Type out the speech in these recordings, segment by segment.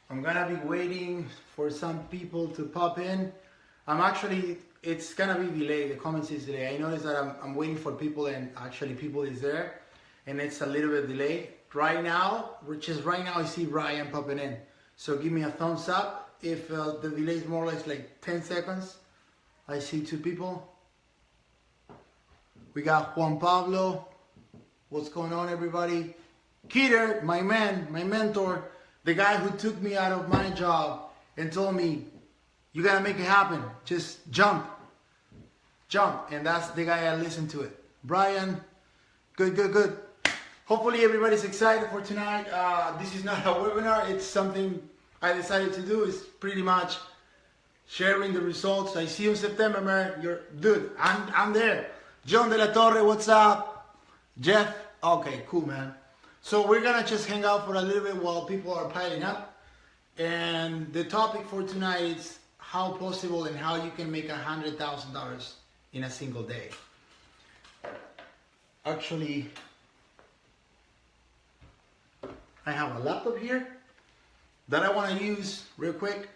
I'm gonna be waiting for some people to pop in. It's gonna be delayed. The comments is delayed. I noticed that I'm waiting for people, and actually people is there, and it's a little bit delayed. Right now, I see Ryan popping in. So give me a thumbs up if the delay is more or less like 10 seconds. I see two people. We got Juan Pablo. What's going on, everybody? Keter, my man, my mentor, the guy who took me out of my job and told me, you gotta make it happen. Just jump. And that's the guy I listened to it. Brian, good. Hopefully everybody's excited for tonight. This is not a webinar. It's something I decided to do. It's pretty much sharing the results. I see you in September, man. Dude, I'm there. John De La Torre, what's up? Jeff, okay, cool, man. So we're gonna just hang out for a little bit while people are piling up. And the topic for tonight is how possible and how you can make $100,000 in a single day. Actually, I have a laptop here that I want to use real quick.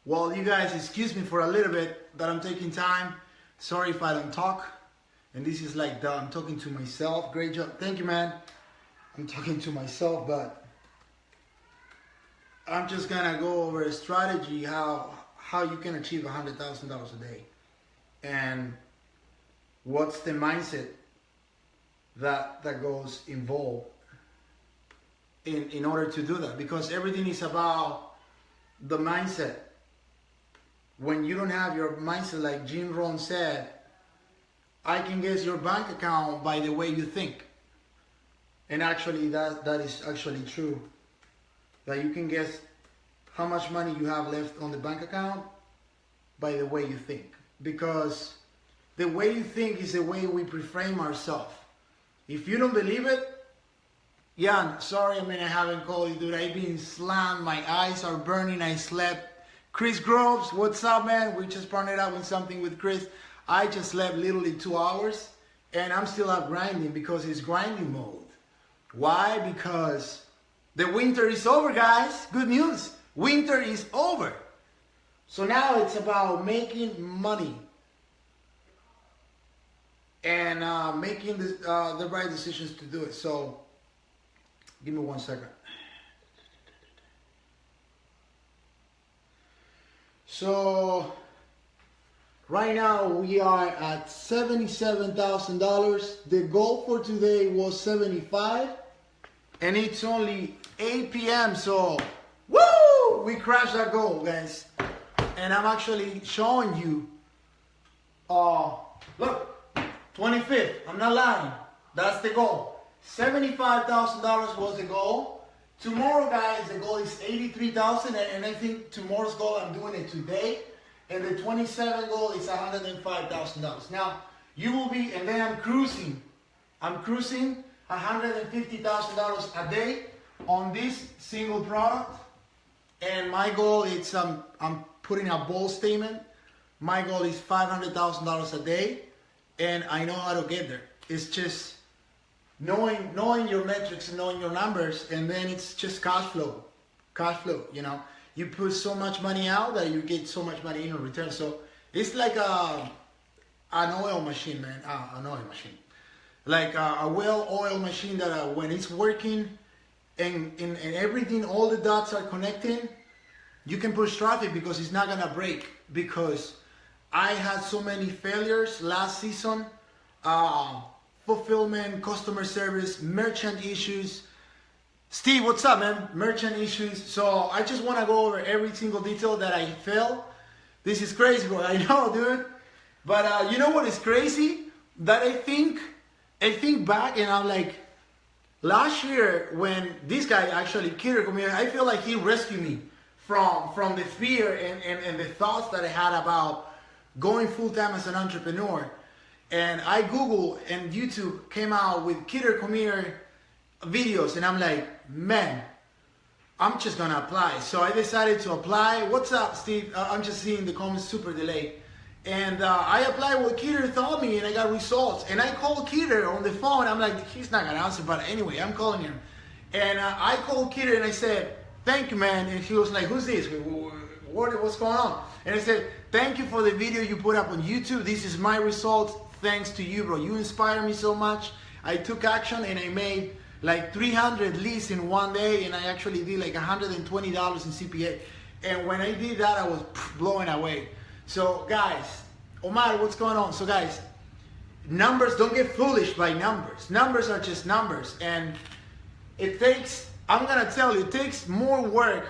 Well, you guys excuse me for a little bit that I'm taking time. Sorry if I don't talk. And this is like I'm talking to myself. Great job. Thank you, man. I'm talking to myself, but I'm just gonna go over a strategy how you can achieve $100,000 a day. And what's the mindset that goes involved in order to do that? Because everything is about the mindset. When you don't have your mindset, like Jim Rohn said, I can guess your bank account by the way you think. And actually that is actually true. That you can guess how much money you have left on the bank account by the way you think. Because the way you think is the way we preframe ourselves. If you don't believe it, yeah, sorry, I haven't called you, dude. I've been slammed, my eyes are burning, I slept. Chris Groves, what's up, man? We just partnered up with something with Chris. I just slept literally 2 hours, and I'm still up grinding because it's grinding mode. Why? Because the winter is over, guys. Good news. Winter is over. So now it's about making money and making the right decisions to do it. So give me 1 second. So right now we are at $77,000. The goal for today was 75, and it's only 8 p.m. So woo! We crashed that goal, guys. And I'm actually showing you. Look, 25th. I'm not lying. That's the goal. $75,000 was the goal. Tomorrow, guys, the goal is 83,000, and I think tomorrow's goal, I'm doing it today, and the 27 goal is $105,000. Now, you will be, and then I'm cruising $150,000 a day on this single product, and my goal is, I'm putting a bold statement, my goal is $500,000 a day, and I know how to get there. It's just knowing your metrics and knowing your numbers, and then it's just cash flow, you know. You put so much money out that you get so much money in return. So it's like an oil machine, man. An oil machine, like a well-oiled machine that when it's working and everything, all the dots are connecting, you can push traffic because it's not gonna break. Because I had so many failures last season. Fulfillment, customer service, merchant issues. Steve, what's up, man? Merchant issues. So I just want to go over every single detail that I failed. This is crazy, bro. I know, dude. But you know what is crazy? That I think back, and I'm like, last year when this guy actually, Keter, I feel like he rescued me from the fear and the thoughts that I had about going full-time as an entrepreneur. And I Googled, and YouTube came out with Keter videos, and I'm like, man, I'm just gonna apply. So I decided to apply. What's up, Steve? I'm just seeing the comments super delayed. And I applied what Keter told me, and I got results. And I called Keter on the phone. I'm like, he's not gonna answer, but anyway, I'm calling him. And I called Keter and I said, thank you, man. And he was like, who's this? What's going on? And I said, thank you for the video you put up on YouTube. This is my results. Thanks to you, bro. You inspire me so much. I took action and I made like 300 leads in one day, and I actually did like $120 in CPA. And when I did that, I was blown away. So guys, Omar, what's going on? So guys, numbers, don't get foolish by numbers. Numbers are just numbers. And it takes, I'm going to tell you, it takes more work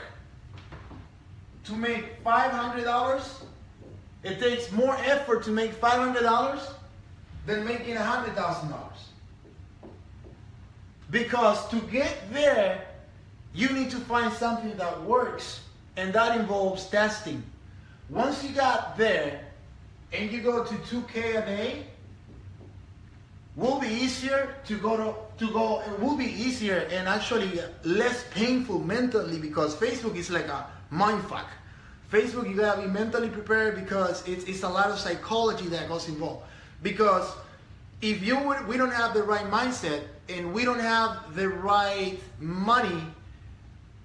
to make $500. It takes more effort to make $500 than making $100,000. Because to get there, you need to find something that works, and that involves testing. Once you got there and you go to 2K a day, will be easier to go, it will be easier and actually less painful mentally, because Facebook is like a mindfuck. Facebook, you gotta be mentally prepared because it's a lot of psychology that goes involved. Because if we don't have the right mindset and we don't have the right money,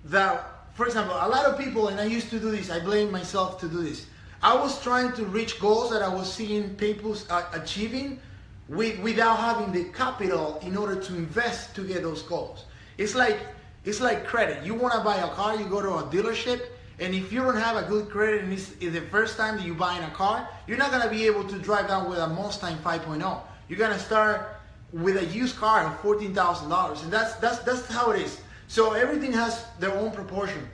that, for example, a lot of people, and I used to do this, I blame myself to do this. I was trying to reach goals that I was seeing people achieving without having the capital in order to invest to get those goals. It's like credit. You want to buy a car, you go to a dealership, and if you don't have a good credit and it's the first time that you're buying a car, you're not going to be able to drive down with a Mustang 5.0. You're going to start with a used car of $14,000, and that's how it is. So everything has their own proportion.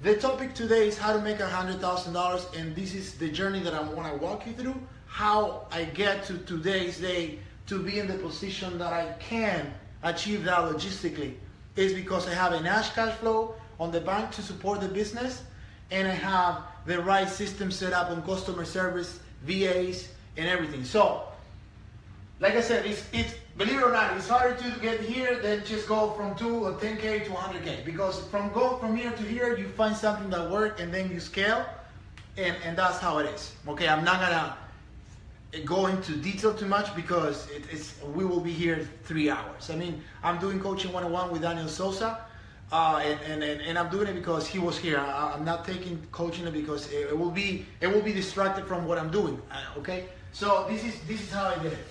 The topic today is how to make $100,000, and this is the journey that I want to walk you through, how I get to today's day to be in the position that I can achieve that logistically. Is because I have a cash flow on the bank to support the business, and I have the right system set up on customer service, VAs, and everything. So, like I said, it's believe it or not, it's harder to get here than just go from 2 or 10K to 100K. Because from here to here, you find something that works and then you scale, and that's how it is. Okay, I'm not gonna go into detail too much because we will be here 3 hours. I mean, I'm doing Coaching 101 with Daniel Sosa, and I'm doing it because he was here. I'm not taking coaching because it will be distracted from what I'm doing. Okay, so this is how I did it.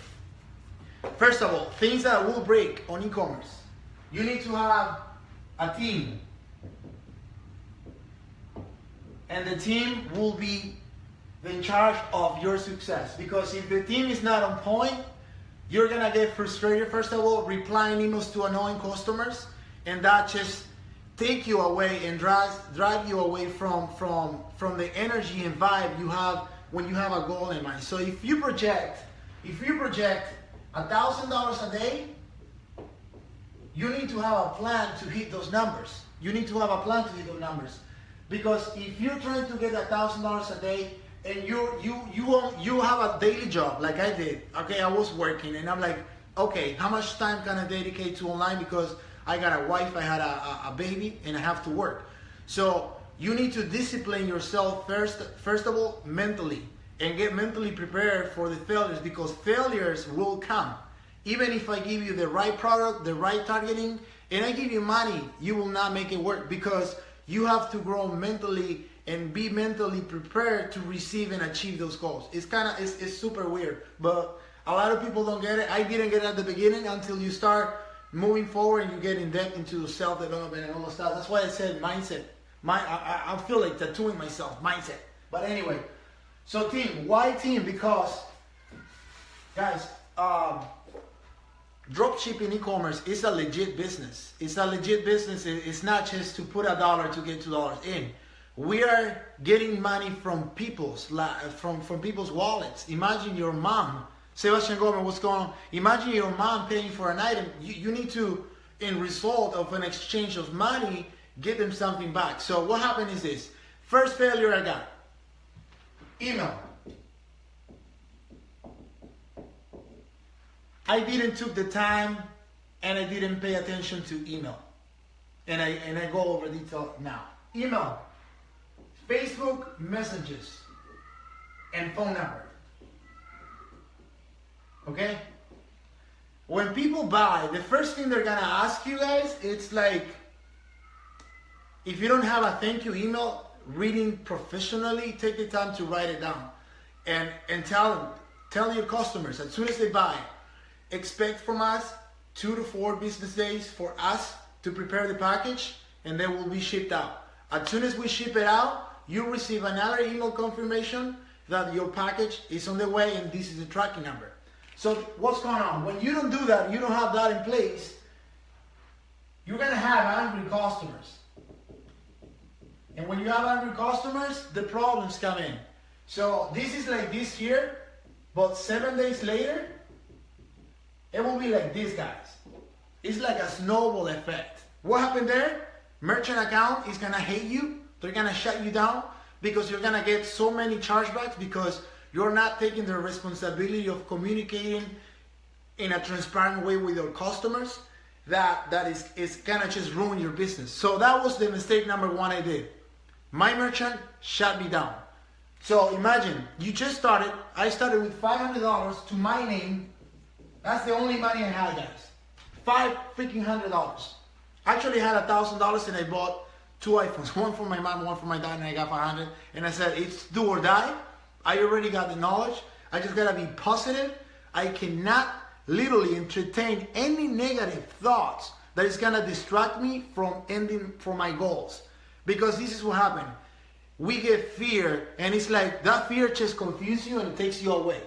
First of all, things that will break on e-commerce. You need to have a team. And the team will be in charge of your success. Because if the team is not on point, you're going to get frustrated, first of all, replying emails to annoying customers. And that just take you away and drive you away from the energy and vibe you have when you have a goal in mind. So if you project $1,000 a day, you need to have a plan to hit those numbers. Because if you're trying to get $1,000 a day and you have a daily job like I did, okay, I was working and I'm like, okay, how much time can I dedicate to online because I got a wife, I had a baby, and I have to work. So you need to discipline yourself first of all, mentally. And get mentally prepared for the failures, because failures will come. Even if I give you the right product, the right targeting, and I give you money, you will not make it work, because you have to grow mentally and be mentally prepared to receive and achieve those goals. It's super weird, but a lot of people don't get it. I didn't get it at the beginning until you start moving forward and you get in depth into self-development and all that stuff. That's why I said mindset. I feel like tattooing myself, mindset. But anyway. So team, why team? Because, guys, dropshipping e-commerce is a legit business. It's a legit business. It's not just to put $1 to get $2 in. We are getting money from people's wallets. Imagine your mom, Sebastian Gomez, what's going on? Imagine your mom paying for an item. You need to, in result of an exchange of money, give them something back. So what happened is this. First failure I got. Email. I didn't took the time and I didn't pay attention to email. And I go over detail now. Email, Facebook messages, and phone number. Okay? When people buy, the first thing they're gonna ask you guys, it's like, if you don't have a thank you email written professionally, take the time to write it down. And tell your customers, as soon as they buy, expect from us 2 to 4 business days for us to prepare the package, and then will be shipped out. As soon as we ship it out, you receive another email confirmation that your package is on the way and this is the tracking number. So what's going on? When you don't do that, you don't have that in place, you're gonna have angry customers. And when you have angry customers, the problems come in. So this is like this here, but 7 days later, it will be like this, guys. It's like a snowball effect. What happened there? Merchant account is gonna hate you. They're gonna shut you down because you're gonna get so many chargebacks because you're not taking the responsibility of communicating in a transparent way with your customers. That is gonna just ruin your business. So that was the mistake number 1 I did. My merchant shut me down. So imagine, you just started, I started with $500 to my name. That's the only money I had, guys. $500. Actually, I had $1,000 and I bought 2 iPhones. One for my mom, one for my dad, and I got 500. And I said, it's do or die. I already got the knowledge. I just gotta be positive. I cannot literally entertain any negative thoughts that is gonna distract me from ending for my goals. Because this is what happened. We get fear, and it's like that fear just confuses you and it takes you away.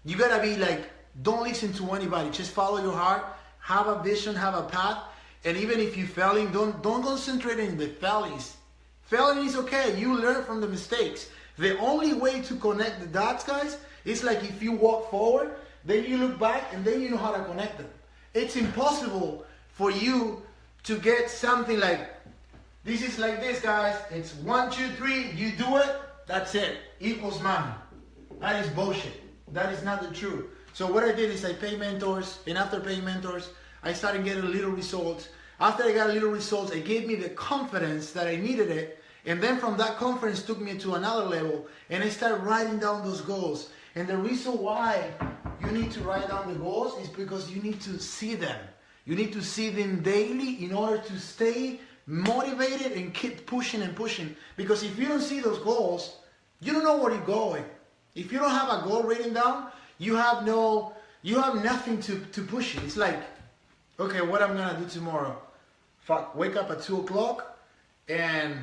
You gotta be like, don't listen to anybody. Just follow your heart. Have a vision, have a path. And even if you're failing, don't concentrate on the failings. Failing is okay. You learn from the mistakes. The only way to connect the dots, guys, is like if you walk forward, then you look back, and then you know how to connect them. It's impossible for you to get something like, this is like this, guys. It's 1, 2, 3. You do it. That's it. Equals money. That is bullshit. That is not the truth. So what I did is I paid mentors, and after paying mentors, I started getting little results. After I got little results, it gave me the confidence that I needed it. And then from that confidence took me to another level, and I started writing down those goals. And the reason why you need to write down the goals is because you need to see them. You need to see them daily in order to stay motivated and keep pushing and pushing. Because if you don't see those goals, you don't know where you're going. If you don't have a goal written down, you have nothing to push it. It's like, okay, what I'm gonna do tomorrow? Fuck, wake up at 2 o'clock, and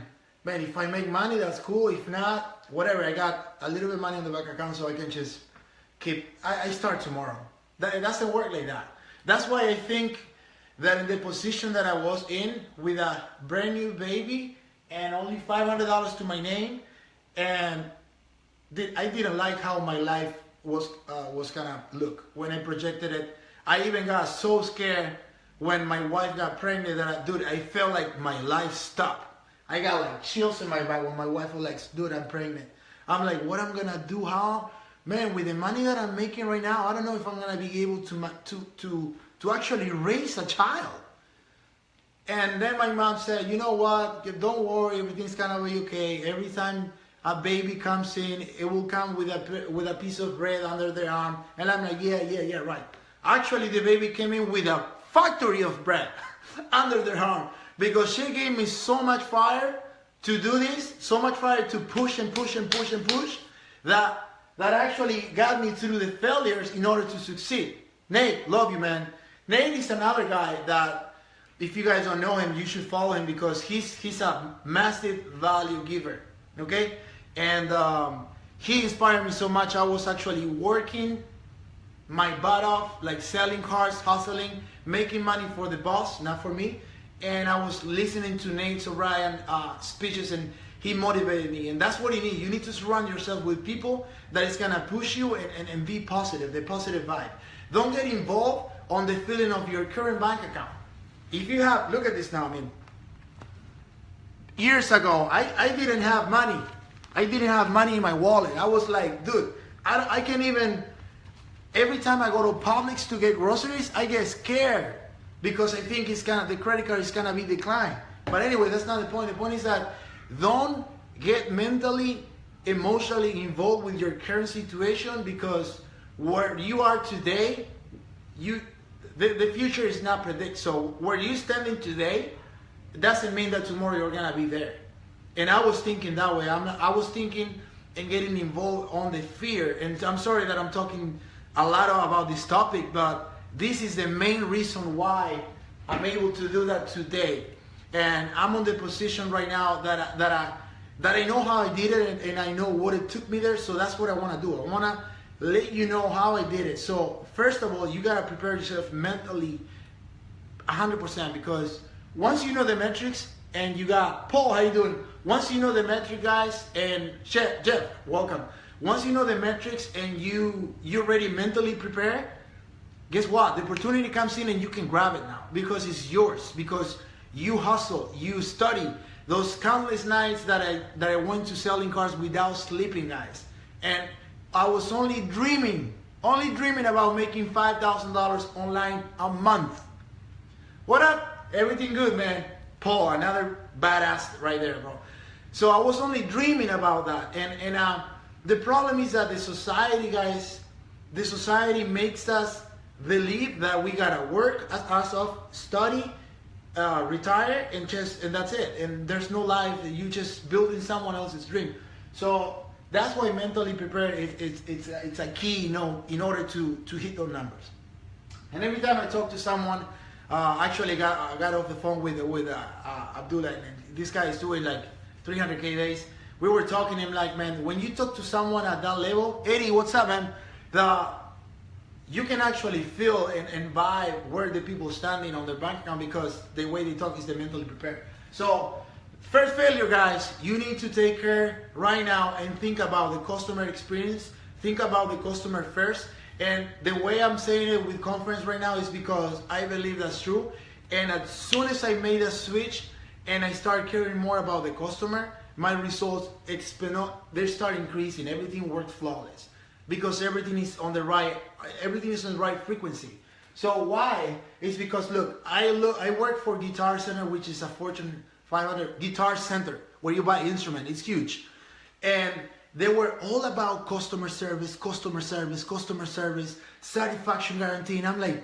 man, if I make money, that's cool. If not, whatever. I got a little bit of money in the bank account, so I can just keep. I start tomorrow. That doesn't work like that. That's why I think that in the position that I was in, with a brand new baby and only $500 to my name, and I didn't like how my life was gonna look when I projected it. I even got so scared when my wife got pregnant that I felt like my life stopped. I got like chills in my back when my wife was like, dude, I'm pregnant. I'm like, what I'm gonna do? How? Man, with the money that I'm making right now, I don't know if I'm gonna be able to actually raise a child. And then my mom said, you know what? Don't worry, everything's gonna be okay. Every time a baby comes in, it will come with a piece of bread under their arm. And I'm like, yeah, right. Actually, the baby came in with a factory of bread under their arm, because she gave me so much fire to do this, so much fire to push and push and push and push, that actually got me through the failures in order to succeed. Nate, love you, man. Nate is another guy that, if you guys don't know him, you should follow him, because he's a massive value giver, okay? And he inspired me so much. I was actually working my butt off, like selling cars, hustling, making money for the boss, not for me. And I was listening to Nate O'Brien speeches, and he motivated me. And that's what you need. You need to surround yourself with people that is gonna push you and be positive, the positive vibe. Don't get involved on the feeling of your current bank account. If you have, look at this now, I mean, years ago, I didn't have money. I didn't have money in my wallet. I was like, dude, I can't even, every time I go to Publix to get groceries, I get scared because I think the credit card is gonna be declined. But anyway, that's not the point. The point is that don't get mentally, emotionally involved with your current situation, because where you are today, the future is not predict. So where you standing today, it doesn't mean that tomorrow you're gonna be there. And I was thinking that way. I was thinking and getting involved on the fear. And I'm sorry that I'm talking a lot about this topic, but this is the main reason why I'm able to do that today. And I'm on the position right now that I know how I did it, and I know what it took me there. So that's what I want to do. I want to let you know how I did it. So first of all, you got to prepare yourself mentally 100%, because once you know the metrics, and you got Paul, how you doing? Once you know the metric, guys, and Jeff, welcome. Once you know the metrics and you're ready mentally prepared, guess what? The opportunity comes in and you can grab it now, because it's yours, because you hustle, you study. Those countless nights that I went to selling cars without sleeping, guys. And I was only dreaming about making $5,000 online a month. What up? Everything good, man. Paul, another badass right there, bro. So I was only dreaming about that. And the problem is that the society, guys, the society makes us believe that we gotta work as of study, retire, and that's it. And there's no life. You just building someone else's dream. So that's why mentally prepared it's a key, in order to hit those numbers. And every time I talk to someone, actually I got off the phone with Abdullah, and this guy is doing like 300K days. We were talking to him like, man, when you talk to someone at that level, Eddie, what's up, man? You can actually feel and vibe where the people are standing on their bank account, because the way they talk is they're mentally prepared. So first failure, guys, you need to take care right now and think about the customer experience. Think about the customer first. And the way I'm saying it with confidence right now is because I believe that's true. And as soon as I made a switch and I start caring more about the customer, my results they start increasing. Everything works flawless, because everything is on the right frequency. So why? It's because look, I work for Guitar Center, which is a Fortune 500 guitar center where you buy instrument. It's huge. And they were all about customer service, satisfaction guarantee. And I'm like,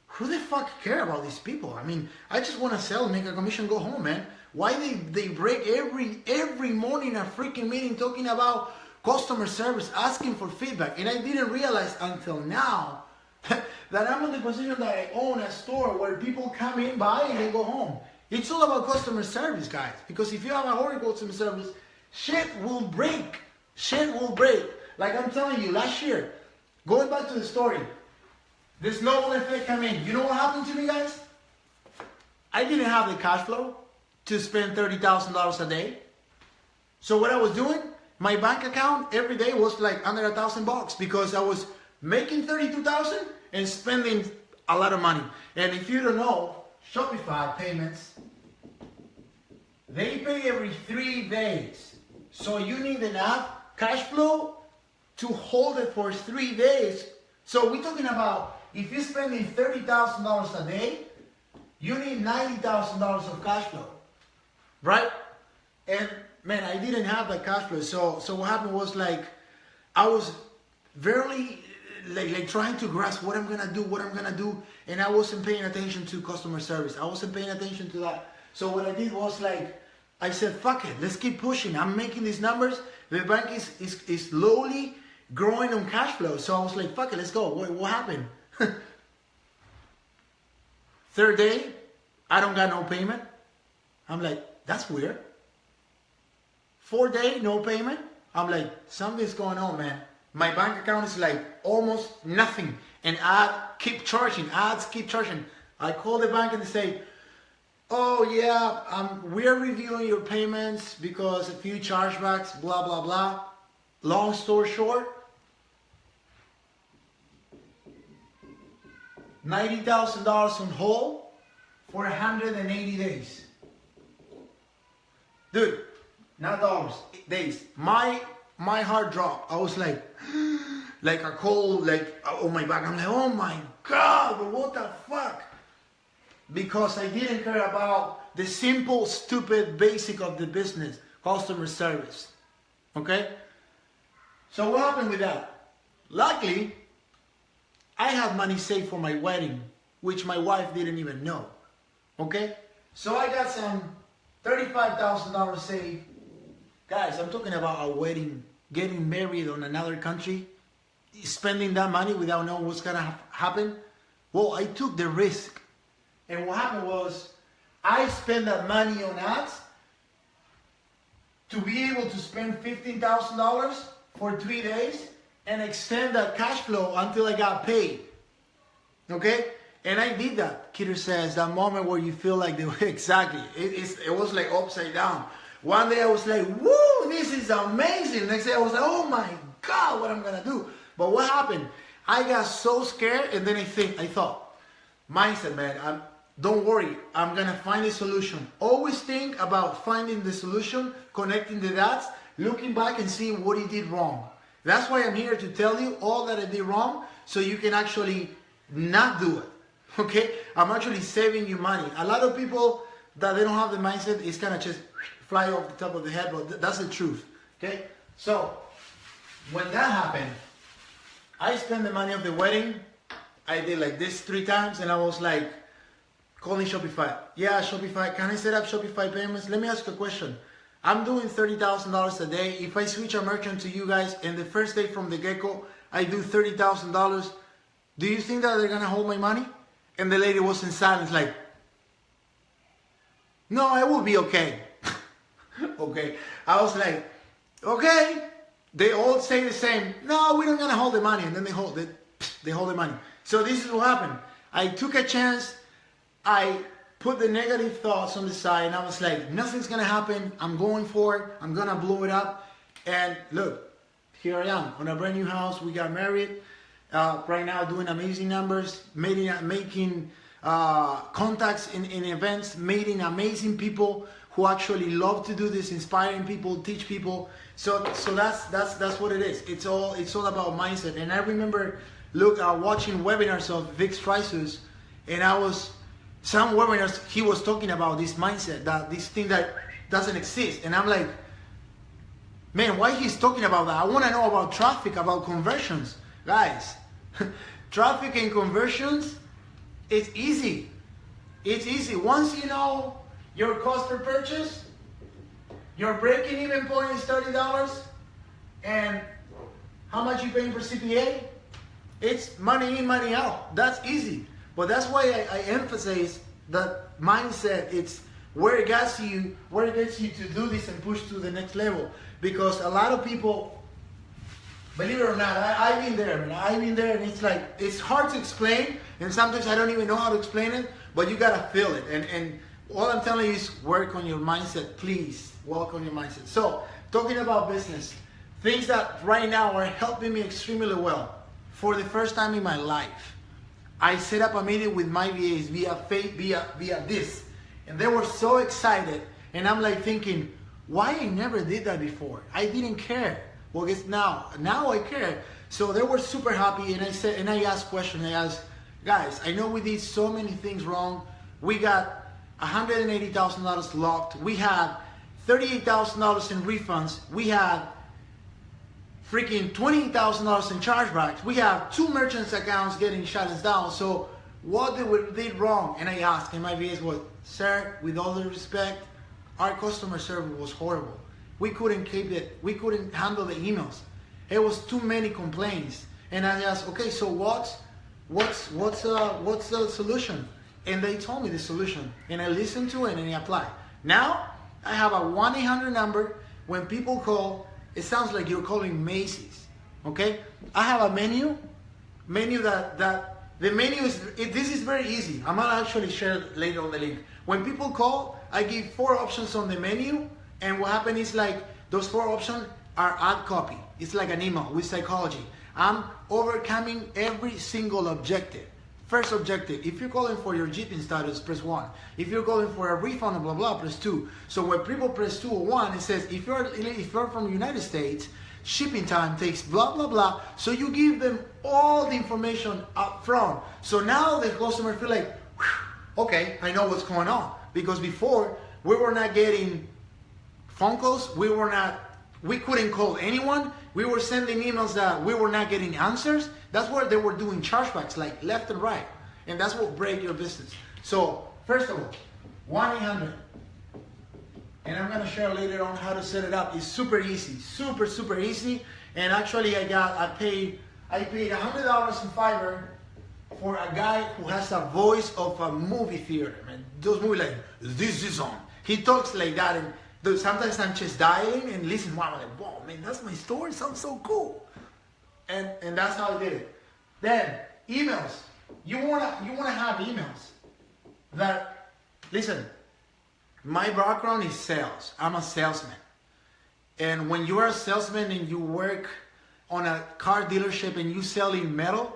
who the fuck care about these people? I mean, I just want to sell, make a commission, go home, man. Why they break every morning a freaking meeting talking about customer service, asking for feedback? And I didn't realize until now that I'm in the position that I own a store where people come in, buy, and they go home. It's all about customer service, guys. Because if you have a horrible customer service, shit will break. Shit will break. Like I'm telling you, last year, going back to the story, this snowball effect came in. You know what happened to me, guys? I didn't have the cash flow to spend $30,000 a day. So what I was doing, my bank account every day was like under $1,000, because I was making $32,000 and spending a lot of money. And if you don't know, Shopify payments, they pay every 3 days. So you need enough cash flow to hold it for 3 days. So we're talking about, if you're spending $30,000 a day, you need $90,000 of cash flow, right? And man, I didn't have that cash flow. So what happened was, like, I was very like trying to grasp what I'm gonna do, and I wasn't paying attention to customer service. I wasn't paying attention to that. So what I did was, like, I said, fuck it, let's keep pushing. I'm making these numbers. The bank is slowly growing on cash flow. So I was like, fuck it, let's go. What happened? Third day, I don't got no payment. I'm like, that's weird. Fourth day, no payment. I'm like, something's going on, man. My bank account is like almost nothing. And ads keep charging. I call the bank and they say, oh yeah, we're reviewing your payments because a few chargebacks, blah, blah, blah. Long story short, $90,000 on hold for 180 days. Dude, not dollars, days. My heart dropped. I was like a cold, like, on my back. I'm like, oh my God, what the fuck? Because I didn't care about the simple, stupid, basic of the business, customer service. Okay? So what happened with that? Luckily, I had money saved for my wedding, which my wife didn't even know. Okay? So I got some $35,000 saved. Guys, I'm talking about a wedding, getting married on another country, spending that money without knowing what's going to happen. Well, I took the risk. And what happened was, I spent that money on ads to be able to spend $15,000 for 3 days and extend that cash flow until I got paid. Okay? And I did that. Kidder says, that moment where you feel like exactly. It was like upside down. One day I was like, woo, this is amazing. Next day I was like, oh my God, what I'm going to do. But what happened? I got so scared, and then I thought, mindset, man, don't worry, I'm going to find a solution. Always think about finding the solution, connecting the dots, looking back and seeing what you did wrong. That's why I'm here to tell you all that I did wrong, so you can actually not do it. Okay? I'm actually saving you money. A lot of people that they don't have the mindset is kind of just fly off the top of the head, but that's the truth. Okay? So, when that happened, I spent the money of the wedding. I did like this 3 times, and I was like, calling Shopify. Yeah, Shopify. Can I set up Shopify payments? Let me ask you a question. I'm doing $30,000 a day. If I switch a merchant to you guys, and the first day from the get-go, I do $30,000, do you think that they're going to hold my money? And the lady was in silence like, no, I will be okay. Okay. I was like, okay. They all say the same. No, we're not going to hold the money. And then they hold the money. So this is what happened. I took a chance. I put the negative thoughts on the side, and I was like, nothing's going to happen. I'm going for it. I'm going to blow it up. And look, here I am on a brand new house. We got married. Right now doing amazing numbers, making contacts in events, meeting amazing people who actually love to do this, inspiring people, teach people. So that's what it is. It's all about mindset. And I remember watching webinars of Vic Strysus, and some webinars he was talking about this mindset, that this thing that doesn't exist. And I'm like, man, why he's talking about that? I want to know about traffic, about conversions. Guys, traffic and conversions, it's easy. It's easy. Once you know your cost per purchase, your breaking even point is $30, and how much you paying per CPA, it's money in, money out. That's easy. But that's why I emphasize that mindset. It's where it gets you to do this and push to the next level. Because a lot of people, believe it or not, I've been there, man. I've been there, and it's like, it's hard to explain, and sometimes I don't even know how to explain it, but you gotta feel it. And all I'm telling you is work on your mindset, please. Work on your mindset. So, talking about business, things that right now are helping me extremely well. For the first time in my life, I set up a meeting with my VAs via this, and they were so excited, and I'm like thinking, why I never did that before? I didn't care. Well, guess now I care. So they were super happy, and I asked questions. I asked, guys, I know we did so many things wrong. We got $180,000 locked. We had $38,000 in refunds. We had freaking $20,000 in chargebacks. We have 2 merchants accounts getting shut down. So what did we did wrong? And I asked, and my VAs was, sir, with all due respect, our customer service was horrible. We couldn't keep it. We couldn't handle the emails. It was too many complaints. And I asked, okay, so what's the solution? And they told me the solution, and I listened to it and I applied. Now I have a 1-800 number. When people call, it sounds like you're calling Macy's. Okay? I have a menu that the menu is. This is very easy. I'm gonna actually share it later on the link. When people call, I give 4 options on the menu. And what happened is, like, those 4 options are ad copy. It's like an email with psychology. I'm overcoming every single objective. First objective, if you're calling for your shipping status, press 1. If you're calling for a refund, blah, blah, press 2. So when people press 2 or 1, it says, if you're from the United States, shipping time takes blah, blah, blah. So you give them all the information up front. So now the customer feel like, okay, I know what's going on. Because before, we were not getting phone calls, we were not we couldn't call anyone. We were sending emails that we were not getting answers. That's where they were doing chargebacks, like left and right. And that's what break your business. So, first of all, 1-800. And I'm gonna share later on how to set it up. It's super easy, super easy. And actually, I paid $100 in Fiverr for a guy who has a voice of a movie theater. Man, those movies like this is on. He talks like that, and sometimes I'm just dying and listen. Wow, I'm like, wow, man, that's my story. Sounds so cool. And that's how I did it. Then emails. You wanna have emails that, listen. My background is sales. I'm a salesman. And when you are a salesman and you work on a car dealership and you selling metal,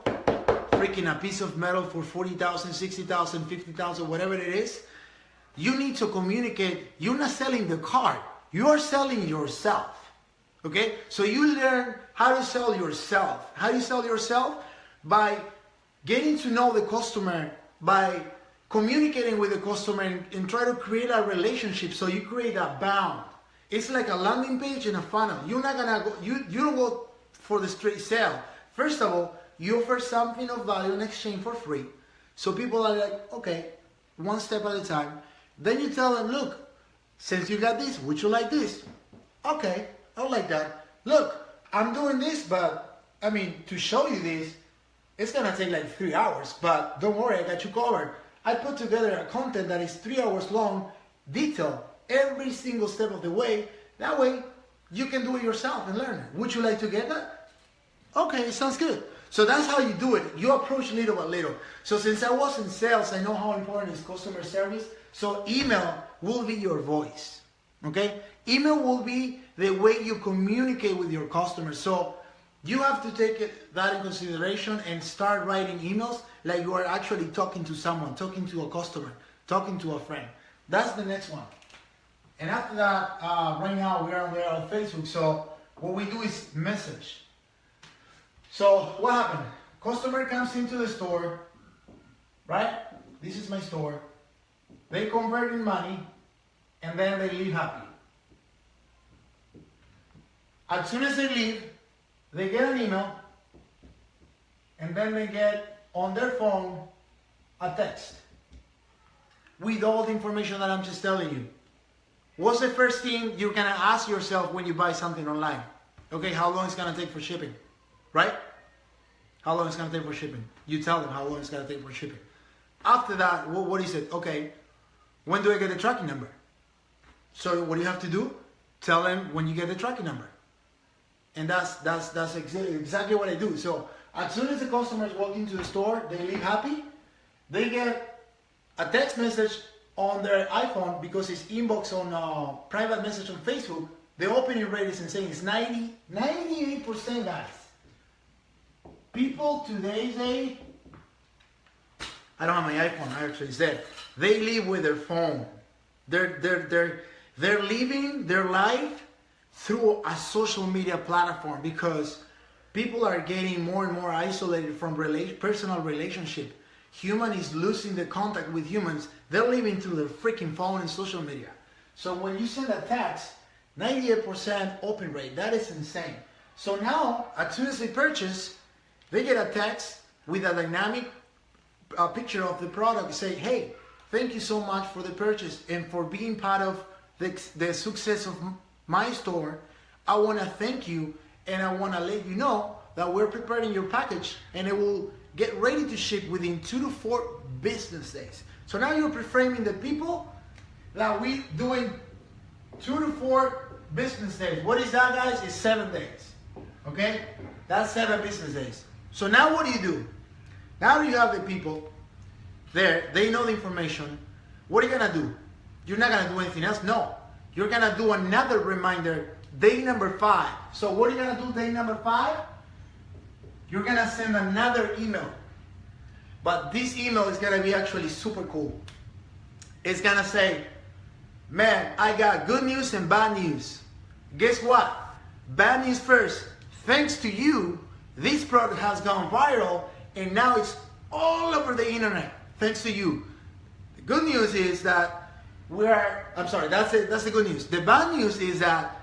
freaking a piece of metal for 40,000, 60,000, 50,000, whatever it is, you need to communicate. You're not selling the car. You are selling yourself. Okay? So you learn how to sell yourself. How do you sell yourself? By getting to know the customer, by communicating with the customer and try to create a relationship. So you create a bond. It's like a landing page and a funnel. You're not gonna go, you don't go for the straight sale. First of all, you offer something of value in exchange for free. So people are like, okay, one step at a time. Then you tell them, look, since you got this, would you like this? Okay, I like that. Look, I'm doing this, but I mean, to show you this, it's gonna take like 3 hours, but don't worry, I got you covered. I put together a content that is 3 hours long, detailed every single step of the way. That way, you can do it yourself and learn it. Would you like to get that? Okay, sounds good. So that's how you do it. You approach little by little. So since I was in sales, I know how important is customer service. So email will be your voice. Okay? Email will be the way you communicate with your customers. So you have to take that in consideration and start writing emails like you are actually talking to someone, talking to a customer, talking to a friend. That's the next one. And after that, right now we are there on Facebook. So what we do is message. So what happened? Customer comes into the store, right? This is my store. They convert in money, and then they leave happy. As soon as they leave, they get an email, and then they get on their phone a text with all the information that I'm just telling you. What's the first thing you're gonna ask yourself when you buy something online? Okay, how long it's gonna take for shipping, right? How long it's gonna take for shipping? You tell them how long it's gonna take for shipping. After that, what is it? Okay, when do I get the tracking number? So what do you have to do? Tell them when you get the tracking number. And that's exactly what I do. So as soon as the customers walk into the store, they leave happy. They get a text message on their iPhone because it's inbox on private message on Facebook. The opening rate is insane. It's 98%, guys. People today, I don't have my iPhone. Actually, it's dead. They live with their phone. They're living their life through a social media platform because people are getting more and more isolated from personal relationship. Human is losing the contact with humans. They're living through their freaking phone and social media. So when you send a text, 98% open rate. That is insane. So now, as soon as they purchase, they get a text with a dynamic picture of the product. Say, hey, thank you so much for the purchase and for being part of the success of my store. I want to thank you and I want to let you know that we're preparing your package and it will get ready to ship within 2 to 4 business days. So now you're preframing the people that we doing 2 to 4 business days. What is that, guys? It's 7 days. Okay? That's 7 business days. So now what do? Now you have the people there. They know the information. What are you going to do? You're not going to do anything else? No. You're going to do another reminder, day number 5. So what are you going to do day number 5? You're going to send another email. But this email is going to be actually super cool. It's going to say, man, I got good news and bad news. Guess what? Bad news first. Thanks to you, this product has gone viral and now it's all over the internet. Thanks to you. The good news is that that's the good news. The bad news is that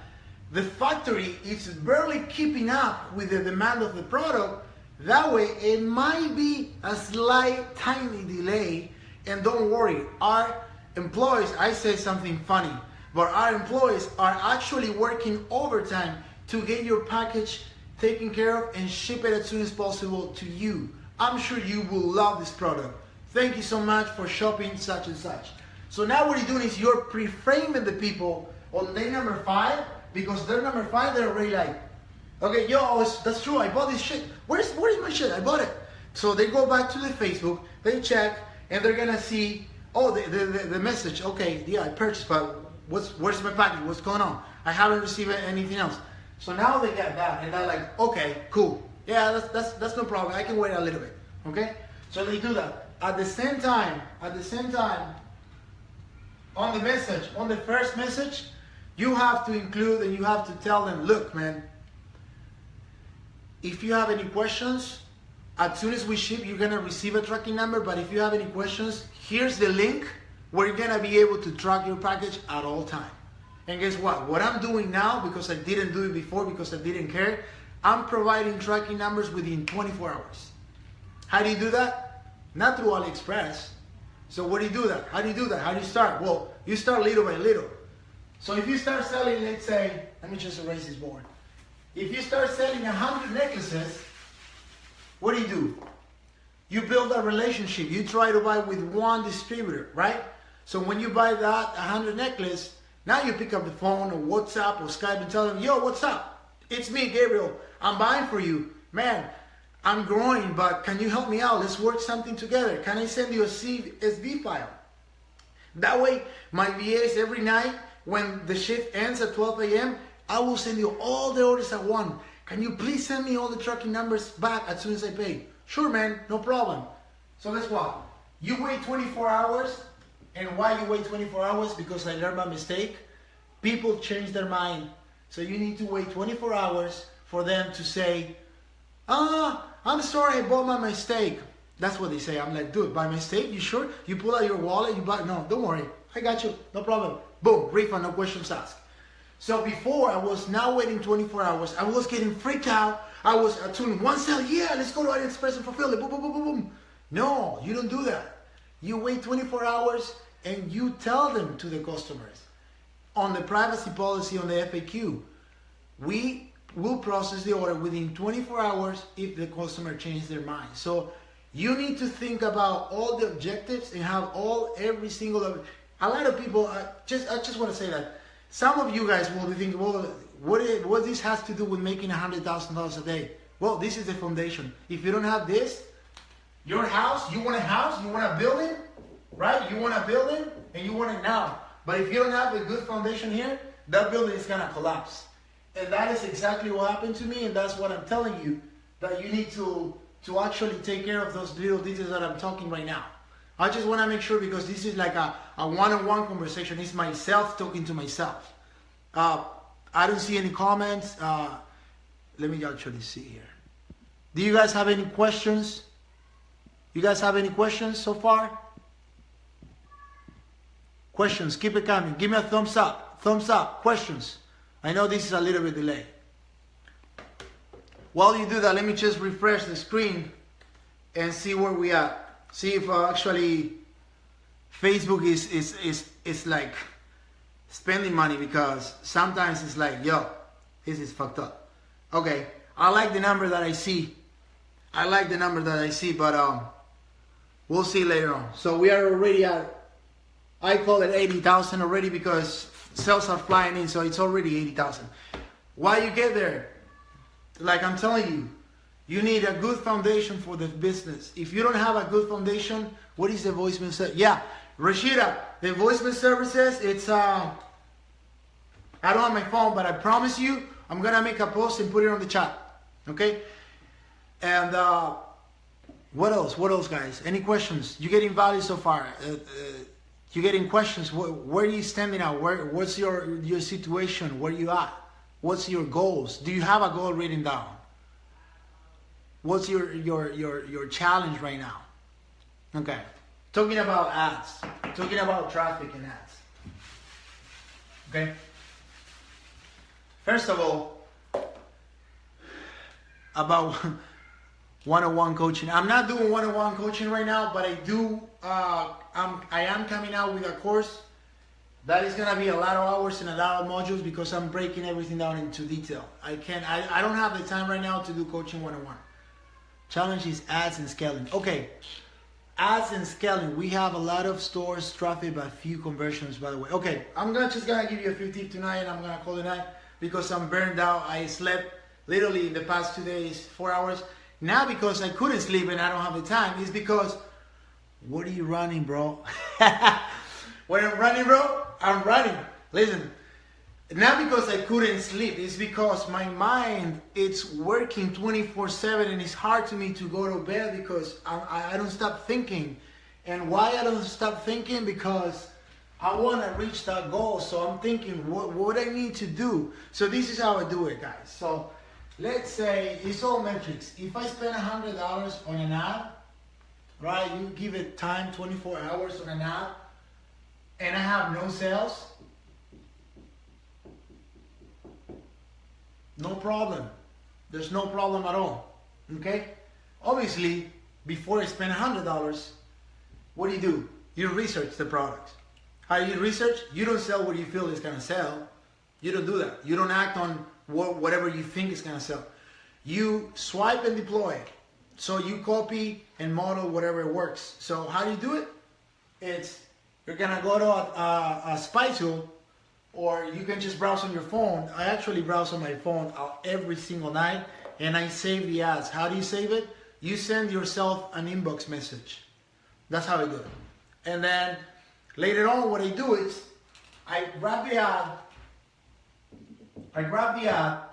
the factory is barely keeping up with the demand of the product. That way, it might be a slight, tiny delay. And don't worry, our employees, I say something funny, but our employees are actually working overtime to get your package taken care of and ship it as soon as possible to you. I'm sure you will love this product. Thank you so much for shopping such and such. So now what you're doing is you're pre-framing the people on day number 5, because they're number 5, they're already like, okay, yo, that's true, I bought this shit. Where's my shit? I bought it. So they go back to the Facebook, they check, and they're gonna see, oh, the message, okay, yeah, I purchased, but where's my package? What's going on? I haven't received anything else. So now they get that, and they're like, okay, cool. Yeah, that's no problem. I can wait a little bit, okay? So they do that. At the same time, on the message, on the first message, you have to include and you have to tell them, look, man, if you have any questions, as soon as we ship, you're gonna receive a tracking number, but if you have any questions, here's the link where you're gonna be able to track your package at all time. And guess what? What I'm doing now, because I didn't do it before, because I didn't care, I'm providing tracking numbers within 24 hours. How do you do that? Not through AliExpress. So what do you do that? How do you do that? How do you start? Well, you start little by little. So if you start selling, let's say, let me just erase this board. If you start selling 100 necklaces, what do? You build a relationship. You try to buy with one distributor, right? So when you buy that 100 necklace, now you pick up the phone or WhatsApp or Skype and tell them, yo, what's up? It's me, Gabriel. I'm buying for you. Man, I'm growing, but can you help me out? Let's work something together. Can I send you a CSV file? That way, my VAs every night, when the shift ends at 12 a.m., I will send you all the orders at once. Can you please send me all the tracking numbers back as soon as I pay? Sure, man, no problem. So guess what? You wait 24 hours, and why you wait 24 hours? Because I learned my mistake. People change their mind. So you need to wait 24 hours for them to say, I'm sorry, I bought my mistake. That's what they say. I'm like, dude, by mistake? You sure? You pull out your wallet, you buy, no, don't worry. I got you, no problem. Boom, refund, no questions asked. So before, I was now waiting 24 hours. I was getting freaked out. I was tuning one sale, yeah, let's go to AliExpress and fulfill it, boom, boom, boom, boom, boom. No, you don't do that. You wait 24 hours and you tell them to the customers. On the privacy policy on the FAQ, we will process the order within 24 hours if the customer changes their mind. So you need to think about all the objectives and have every single, a lot of people, I just want to say that some of you guys will be thinking, well, what this has to do with making $100,000 a day? Well, this is the foundation. If you don't have this, your house, you want a building, right? You want a building and you want it now. But if you don't have a good foundation here, that building is gonna collapse. And that is exactly what happened to me, and that's what I'm telling you, that you need to actually take care of those little details that I'm talking right now. I just want to make sure, because this is like a one-on-one conversation. It's myself talking to myself. I don't see any comments. Let me actually see here. Do you guys have any questions? You guys have any questions so far? Questions, keep it coming. Give me a thumbs up. Thumbs up. Questions. I know this is a little bit delayed. While you do that, let me just refresh the screen and see where we are. See if actually Facebook is like spending money, because sometimes it's like, yo, this is fucked up. Okay, I like the number that I see. But we'll see later on. So we are already at, I call it 80,000 already, because sales are flying in, so it's already 80,000. Why you get there? Like I'm telling you, you need a good foundation for the business. If you don't have a good foundation, what is the voicemail service? Yeah, Rashida, the voicemail services, it's, I don't have my phone, but I promise you, I'm going to make a post and put it on the chat. Okay? And what else, guys? Any questions? You getting value so far? You getting questions? Where are you standing now? What's your situation? Where you at? What's your goals? Do you have a goal written down? What's your challenge right now? Okay. Talking about ads. Talking about traffic and ads. Okay. First of all, about one-on-one coaching. I'm not doing one-on-one coaching right now, but I do. I am coming out with a course that is gonna be a lot of hours and a lot of modules because I'm breaking everything down into detail. I don't have the time right now to do coaching one-on-one. Challenge is ads and scaling. Okay, ads and scaling. We have a lot of stores, traffic, but few conversions, by the way. Okay, I'm just gonna give you a few tips tonight, and I'm gonna call it night because I'm burned out. I slept literally in the past 2 days, 4 hours. Now because I couldn't sleep and I don't have the time, it's because, what are you running, bro? When I'm running, bro, I'm running. Listen, not because I couldn't sleep, it's because my mind, it's working 24/7 and it's hard to me to go to bed because I don't stop thinking. And why I don't stop thinking? Because I want to reach that goal. So I'm thinking what I need to do. So this is how I do it, guys. So let's say it's all metrics. If I spend $100 on an ad, right, you give it time, 24 hours on an ad, and I have no sales, no problem. There's no problem at all. Okay? Obviously, before I spend $100, what do? You research the product. How do you research? You don't sell what you feel is going to sell. You don't do that. You don't act on whatever you think is going to sell. You swipe and deploy. So you copy and model whatever works. So how do you do it? You're going to go to a spy tool, or you can just browse on your phone. I actually browse on my phone every single night, and I save the ads. How do you save it? You send yourself an inbox message. That's how I do it. And then later on, what I do is I grab the ad.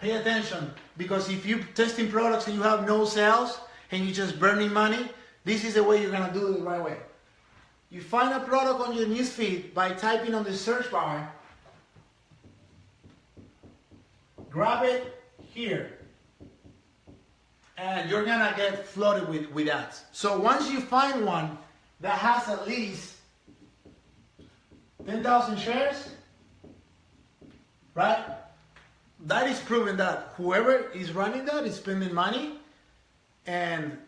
Pay attention, because if you're testing products and you have no sales and you're just burning money, this is the way you're going to do it the right way. You find a product on your newsfeed by typing on the search bar, grab it here, and you're gonna get flooded with ads. So once you find one that has at least 10,000 shares, right? That is proven that whoever is running that is spending money, and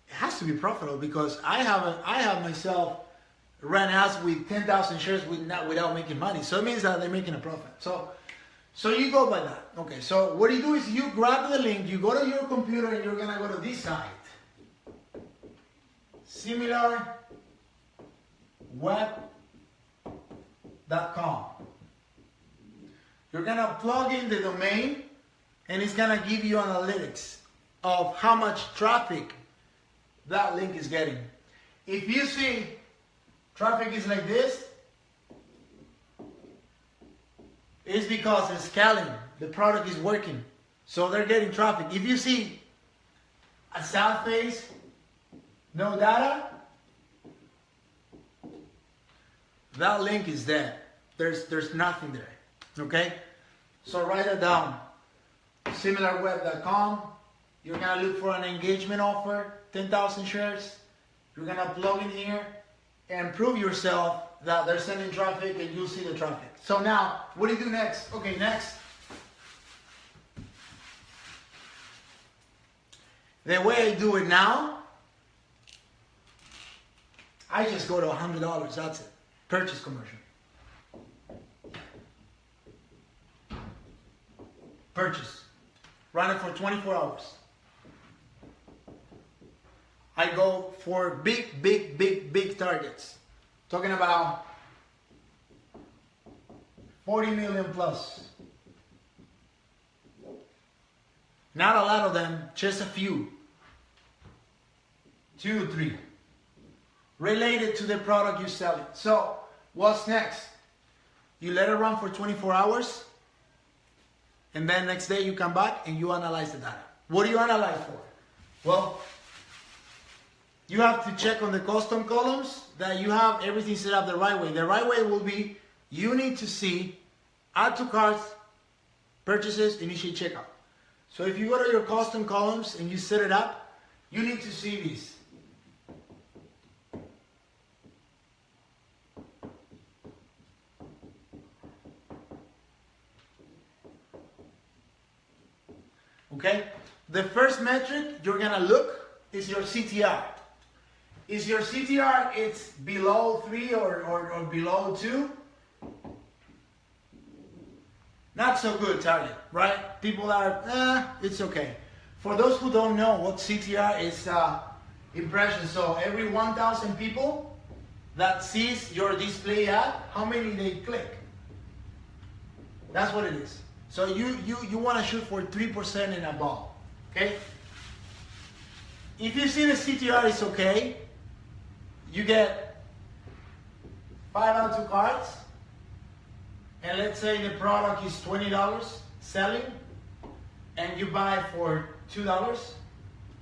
it has to be profitable, because I have myself ran ads with 10,000 shares without making money. So it means that they're making a profit. So you go by that. Okay, so what you do is you grab the link, you go to your computer, and you're gonna go to this site. SimilarWeb.com. You're gonna plug in the domain, and it's gonna give you analytics of how much traffic that link is getting. If you see traffic is like this, it's because it's scaling. The product is working. So they're getting traffic. If you see a south face, no data, that link is dead. There's nothing there. Okay? So write it down. SimilarWeb.com. You're going to look for an engagement offer, 10,000 shares. You're going to plug in here and prove yourself that they're sending traffic, and you'll see the traffic. So now, what do you do next? Okay, next. The way I do it now, I just go to $100. That's it. Purchase conversion. Purchase. Run it for 24 hours. I go for big targets. Talking about 40 million plus. Not a lot of them, just a few. 2 or 3. Related to the product you're selling. So, what's next? You let it run for 24 hours, and then next day you come back and you analyze the data. What do you analyze for? Well, you have to check on the custom columns that you have everything set up the right way. The right way will be, you need to see add to carts, purchases, initiate checkout. So if you go to your custom columns and you set it up, you need to see this. Okay? The first metric you're gonna look is your CTR. Is your CTR, it's below 3 or below 2? Not so good target, right? People are, it's okay. For those who don't know what CTR is, impressions. So every 1,000 people that sees your display ad, how many they click? That's what it is. So you want to shoot for 3% and above, okay? If you see the CTR is okay, you get 5 add to carts, and let's say the product is $20 selling, and you buy for $2,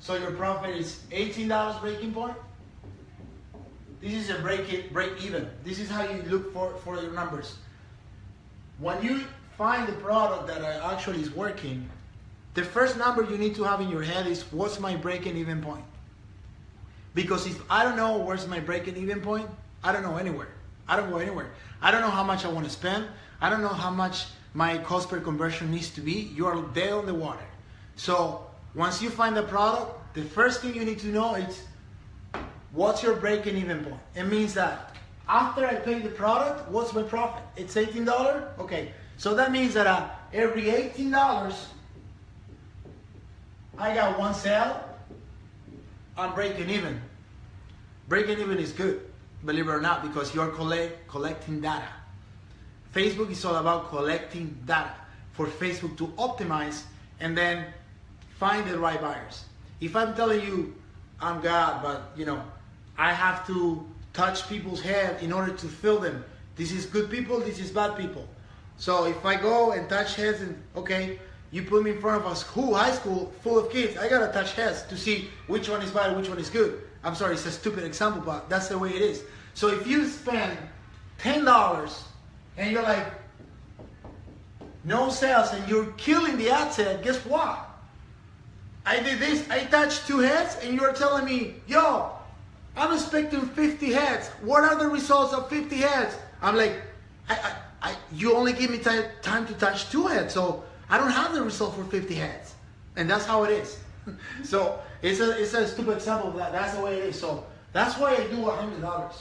so your profit is $18 breaking point. This is a break even. This is how you look for your numbers. When you find the product that actually is working, the first number you need to have in your head is, what's my breaking even point? Because if I don't know where's my breaking even point, I don't know anywhere. I don't go anywhere. I don't know how much I want to spend. I don't know how much my cost per conversion needs to be. You are dead on the water. So once you find the product, the first thing you need to know is, what's your breaking even point? It means that after I pay the product, what's my profit? It's $18? Okay. So that means that every $18, I got one sale, I'm breaking even. Breaking even is good, believe it or not, because you're collecting data. Facebook is all about collecting data for Facebook to optimize and then find the right buyers. If I'm telling you, I'm God, but I have to touch people's head in order to fill them. This is good people, this is bad people. So if I go and touch heads and, okay, you put me in front of a school, high school full of kids, I gotta touch heads to see which one is bad, which one is good. I'm sorry, it's a stupid example, but that's the way it is. So if you spend $10 and you're like, no sales, and you're killing the ad set, guess what? I did this, I touched 2 heads, and you're telling me, yo, I'm expecting 50 heads. What are the results of 50 heads? I'm like, you only give me time to touch 2 heads, so I don't have the result for 50 heads. And that's how it is. So it's a stupid example of that. That's the way it is. So that's why I do $100.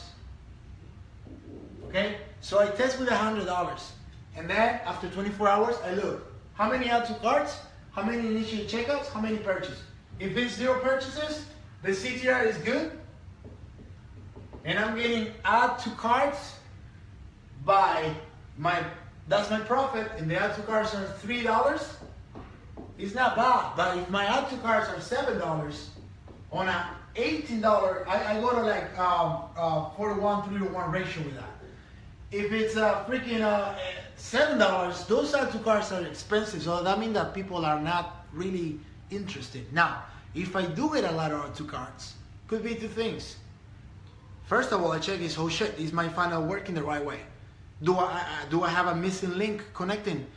Okay? So I test with $100. And then after 24 hours, I look. How many add to carts? How many initiate checkouts? How many purchases? If it's 0 purchases, the CTR is good. And I'm getting add to carts by that's my profit, and the add to carts are $3. It's not bad, but if my add to carts are $7 on a $18, I go to like 41, 3-to-1 ratio with that. If it's freaking $7, those add to carts are expensive, so that means that people are not really interested. Now, if I do get a lot of add to carts, could be 2 things. First of all, I check is, oh shit, is my funnel working the right way? Do I have a missing link connecting?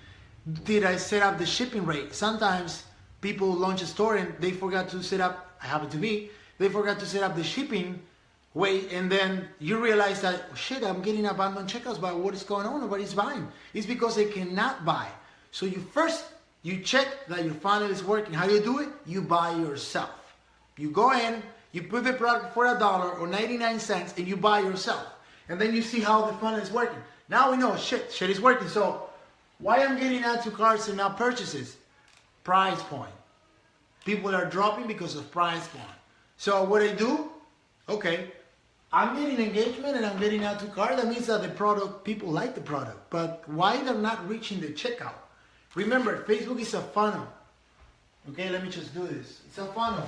Did I set up the shipping rate? Sometimes people launch a store and they forgot to set up, I happen to be, they forgot to set up the shipping way, and then you realize that, oh shit, I'm getting abandoned checkouts, but what is going on? Nobody's buying. It's because they cannot buy. So you check that your funnel is working. How do you do it? You buy yourself. You go in, you put the product for $1 or 99 cents and you buy yourself. And then you see how the funnel is working. Now we know shit is working. So why I'm getting add to carts and not purchases? Price point. People are dropping because of price point. So what I do, okay, I'm getting engagement and I'm getting add to cart. That means that the product, people like the product. But why they're not reaching the checkout? Remember, Facebook is a funnel. Okay, let me just do this. It's a funnel.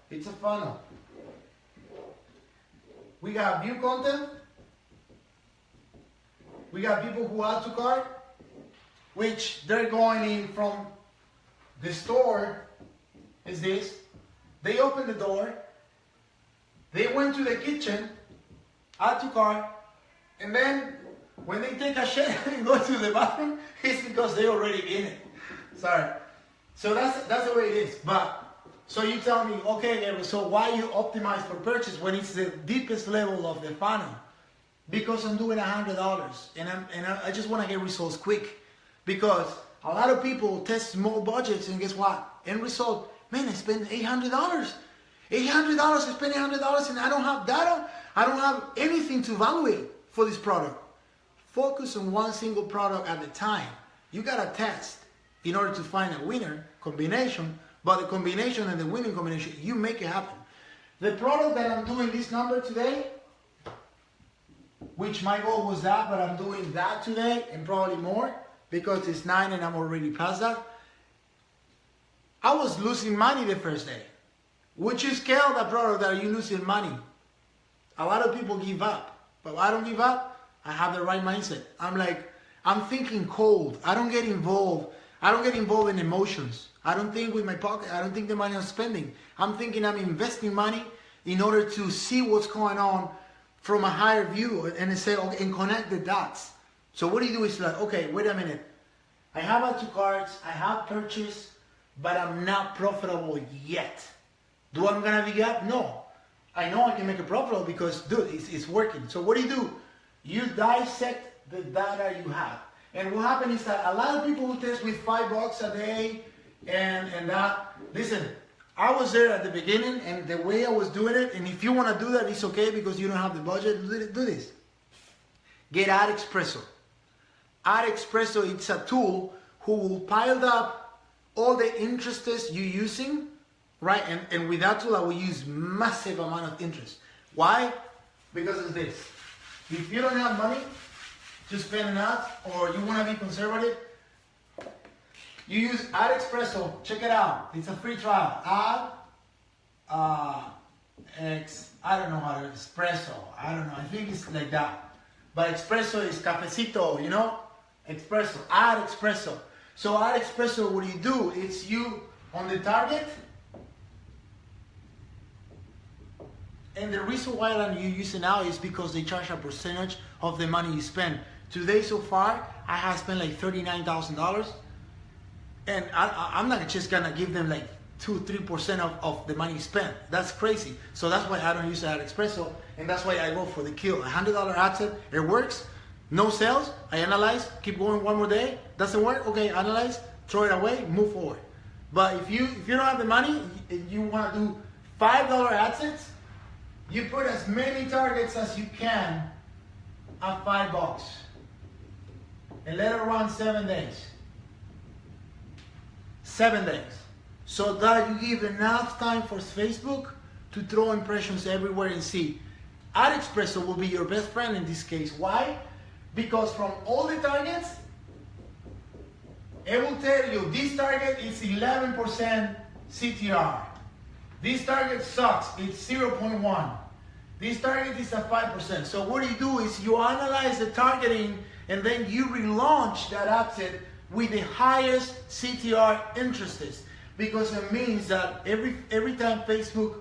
It's a funnel. We got view content. We got people who add to cart, which they're going in from the store. Is this? They open the door. They went to the kitchen, add to cart, and then when they take a shit and go to the bathroom, it's because they're already in it. Sorry. So that's the way it is. But so you tell me, okay, Gabriel, so why you optimize for purchase when it's the deepest level of the funnel? Because I'm doing $100 and I just want to get results quick. Because A lot of people test small budgets, and guess what? End result, man, I spent $800. $800, I spent $800, and I don't have data. I don't have anything to evaluate for this product. Focus on one single product at a time. You gotta test in order to find a winner combination, but the combination and the winning combination, you make it happen. The product that I'm doing this number today, which my goal was that, but I'm doing that today and probably more because it's 9 and I'm already past that. I was losing money the first day. Would you scale that product that you losing money? A lot of people give up, but I don't give up. I have the right mindset. I'm thinking cold. I don't get involved. I don't get involved in emotions. I don't think with my pocket. I don't think the money I'm spending. I'm thinking I'm investing money in order to see what's going on from a higher view and say, okay, and connect the dots. So what do you do is like, okay, wait a minute. I have add to carts, I have purchase, but I'm not profitable yet. Do I'm gonna be up? No. I know I can make it profitable because, dude, it's working. So what do? You dissect the data you have. And what happens is that a lot of people who test with $5 a day and that, listen, I was there at the beginning and the way I was doing it, and if you want to do that, it's okay because you don't have the budget, do this. Get Ad Espresso. Ad Espresso, it's a tool who will pile up all the interests you're using, right? And with that tool, I will use massive amount of interest. Why? Because it's this. If you don't have money to spend an ad, or you want to be conservative, you use Ad Espresso. Check it out. It's a free trial. I don't know how to espresso. I don't know. I think it's like that. But espresso is cafecito, you know? Espresso. Ad Espresso. So Ad Espresso, what do? It's you on the target. And the reason why I'm using now is because they charge a percentage of the money you spend. Today so far, I have spent like $39,000. And I'm not just gonna give them like 2-3% of the money spent. That's crazy. So that's why I don't use Ad Espresso, and that's why I go for the kill. $100 ad set, it works. No sales. I analyze, keep going one more day. Doesn't work. Okay, analyze, throw it away, move forward. But if you don't have the money, you want to do $5 ad sets, you put as many targets as you can at $5, and let it run 7 days. 7 days. So that you give enough time for Facebook to throw impressions everywhere and see. Ad Espresso will be your best friend in this case. Why? Because from all the targets, it will tell you this target is 11% CTR. This target sucks, it's 0.1. This target is at 5%. So what you do is you analyze the targeting and then you relaunch that ad set with the highest CTR interests, because it means that every time Facebook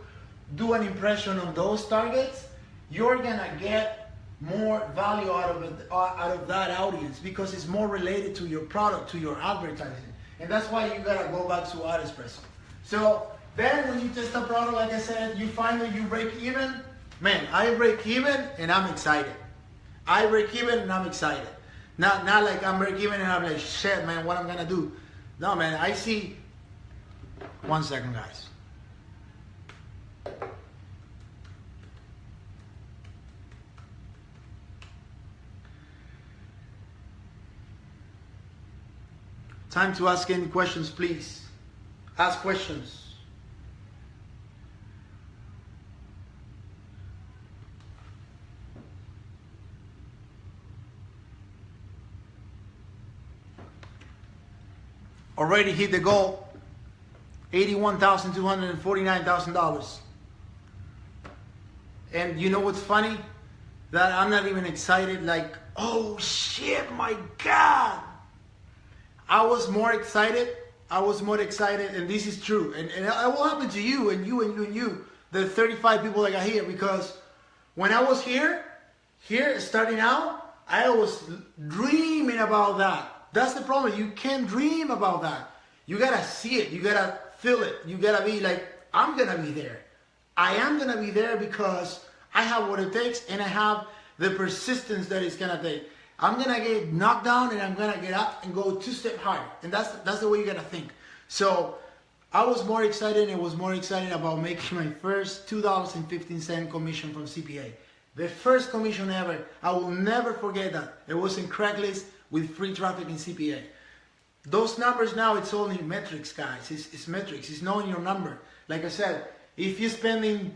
do an impression on those targets, you're gonna get more value out of that audience because it's more related to your product, to your advertising. And that's why you gotta go back to Ad Espresso. So then when you test a product, like I said, you find that you break even. Man, I break even and I'm excited. I break even and I'm excited. Not like I'm break even and I'm like, shit, man, what I'm gonna do? No, man, I see. 1 second, guys. Time to ask any questions, please. Ask questions. Already hit the goal, $81,249,000. And you know what's funny? That I'm not even excited like, oh shit, my God. I was more excited, and this is true. And it will happen to you, and you, the 35 people that got here, because when I was here starting out, I was dreaming about that. That's the problem. You can't dream about that. You gotta see it. You gotta feel it. You gotta be like, I'm gonna be there. I am gonna be there because I have what it takes and I have the persistence that it's gonna take. I'm gonna get knocked down and I'm gonna get up and go 2 steps higher. And that's the way you gotta think. So I was more excited and was more excited about making my first $2.15 commission from CPA. The first commission ever. I will never forget that. It was in Craigslist with free traffic in CPA. Those numbers now, it's only metrics, guys. It's metrics. It's knowing your number. Like I said, if you're spending,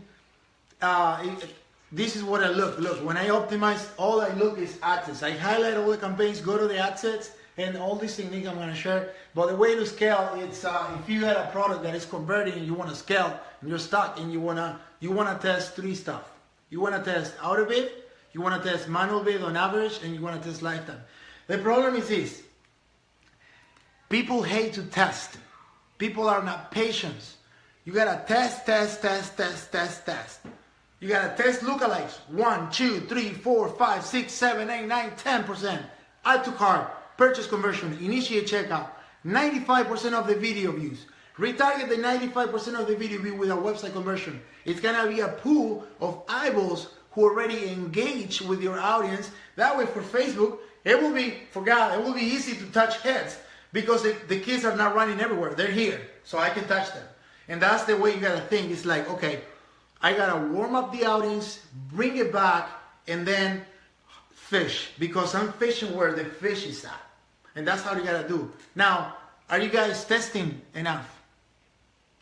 this is what I look. Look, when I optimize, all I look is ad sets. I highlight all the campaigns, go to the ad sets, and all these techniques I'm going to share. But the way to scale, it's if you have a product that is converting and you want to scale and you're stuck and you wanna test 3 stuff. You want to test auto bid, you want to test manual bid on average, and you want to test lifetime. The problem is this. People hate to test. People are not patient. You gotta test. You gotta test lookalikes. 1, 2, 3, 4, 5, 6, 7, 8, 9, 10%. Add to cart, purchase conversion, initiate checkout. 95% of the video views. Retarget the 95% of the video view with a website conversion. It's gonna be a pool of eyeballs who already engage with your audience. That way for Facebook, it will be easy to touch heads because the kids are not running everywhere. They're here, so I can touch them. And that's the way you gotta think. It's like, okay, I gotta warm up the audience, bring it back, and then fish. Because I'm fishing where the fish is at. And that's how you gotta do. Now, are you guys testing enough?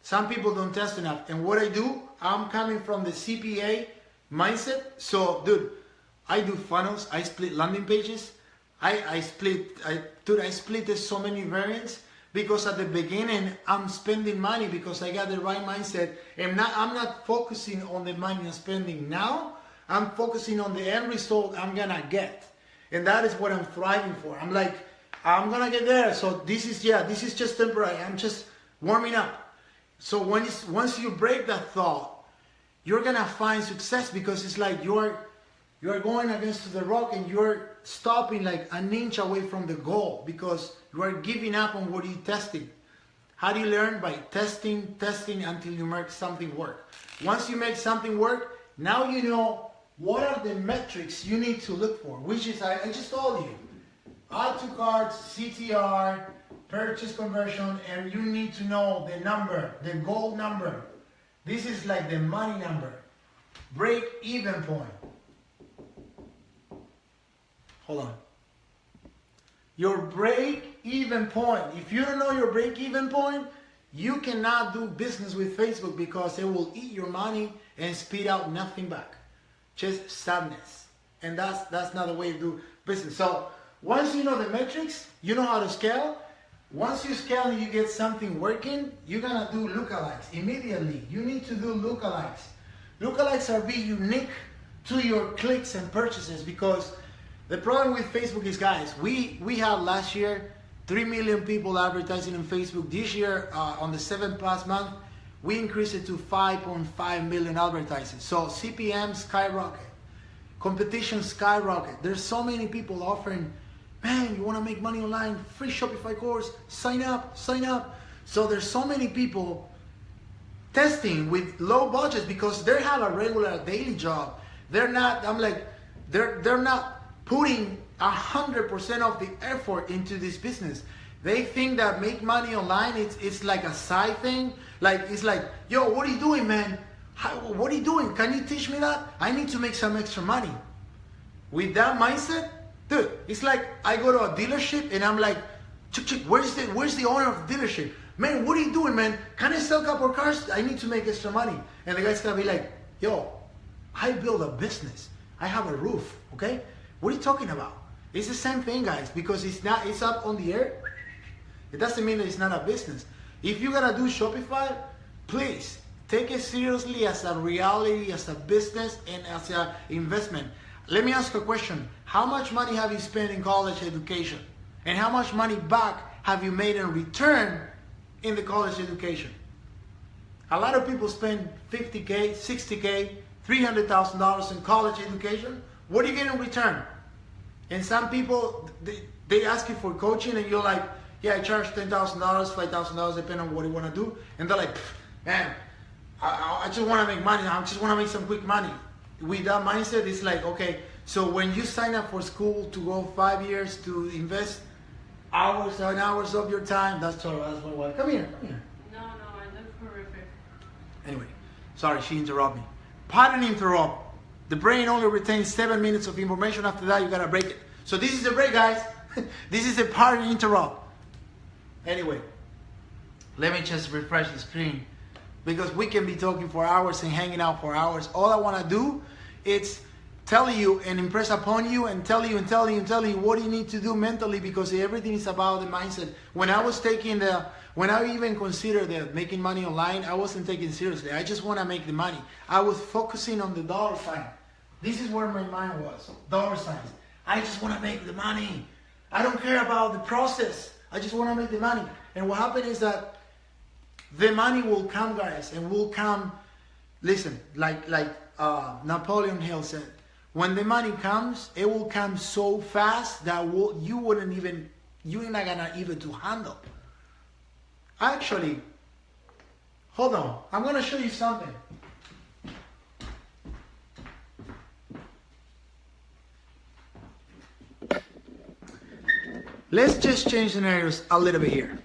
Some people don't test enough. And what I do, I'm coming from the CPA mindset. So, dude, I do funnels. I split landing pages. I split this so many variants because at the beginning I'm spending money because I got the right mindset, and I'm not focusing on the money I'm spending now. I'm focusing on the end result I'm gonna get, and that is what I'm thriving for. I'm like, I'm gonna get there. So this is just temporary. I'm just warming up. So once you break that thought, you're gonna find success because it's like you're going against the rock and you're stopping like an inch away from the goal because you are giving up on what you're testing. How do you learn? By testing until you make something work. Once you make something work, now you know what are the metrics you need to look for, which is, I just told you, add to carts, CTR, purchase conversion, and you need to know the number, the goal number. This is like the money number. Break even point. Hold on. Your break-even point. If you don't know your break-even point, you cannot do business with Facebook because it will eat your money and spit out nothing back. Just sadness. And that's not the way to do business. So once you know the metrics, you know how to scale. Once you scale and you get something working, you're gonna do lookalikes immediately. You need to do lookalikes. Lookalikes are be unique to your clicks and purchases because the problem with Facebook is, guys, we had last year 3 million people advertising on Facebook. This year, on the 7+ month, we increased it to 5.5 million advertisers. So CPM skyrocket, competition skyrocket. There's so many people offering, man, you want to make money online, free Shopify course, sign up. So there's so many people testing with low budgets because they have a regular daily job. They're not, they're not putting 100% of the effort into this business. They think that make money online, it's like a side thing. Like, it's like, yo, what are you doing, man? What are you doing? Can you teach me that? I need to make some extra money. With that mindset, dude, it's like I go to a dealership and I'm like, chick, where's the owner of the dealership? Man, what are you doing, man? Can I sell a couple of cars? I need to make extra money. And the guy's gonna be like, yo, I build a business. I have a roof, okay? What are you talking about? It's the same thing, guys, because it's up on the air. It doesn't mean that it's not a business. If you're gonna do Shopify, please take it seriously as a reality, as a business, and as an investment. Let me ask you a question. How much money have you spent in college education? And how much money back have you made in return in the college education? A lot of people spend $50K, $60K, $300,000 in college education. What do you get in return? And some people, they ask you for coaching and you're like, yeah, I charge $10,000, $5,000, depending on what you want to do. And they're like, man, I just want to make money. I just want to make some quick money. With that mindset, it's like, okay, So when you sign up for school to go 5 years to invest hours and hours of your time, that's my wife. Come here. No, I look horrific. Anyway, sorry, she interrupted me. Pattern interrupt. The brain only retains 7 minutes of information. After that, you gotta break it. So this is a break, guys. This is a pattern interrupt. Anyway, let me just refresh the screen, because we can be talking for hours and hanging out for hours. All I want to do is tell you and impress upon you and tell you what you need to do mentally, because everything is about the mindset. When I even considered the making money online, I wasn't taking it seriously. I just want to make the money. I was focusing on the dollar sign. This is where my mind was, dollar signs. I just want to make the money. I don't care about the process. I just want to make the money. And what happened is that the money will come, guys, and will come. Listen, like Napoleon Hill said, when the money comes, it will come so fast that you're not gonna even to handle. Actually, hold on. I'm gonna show you something. Let's just change scenarios a little bit here.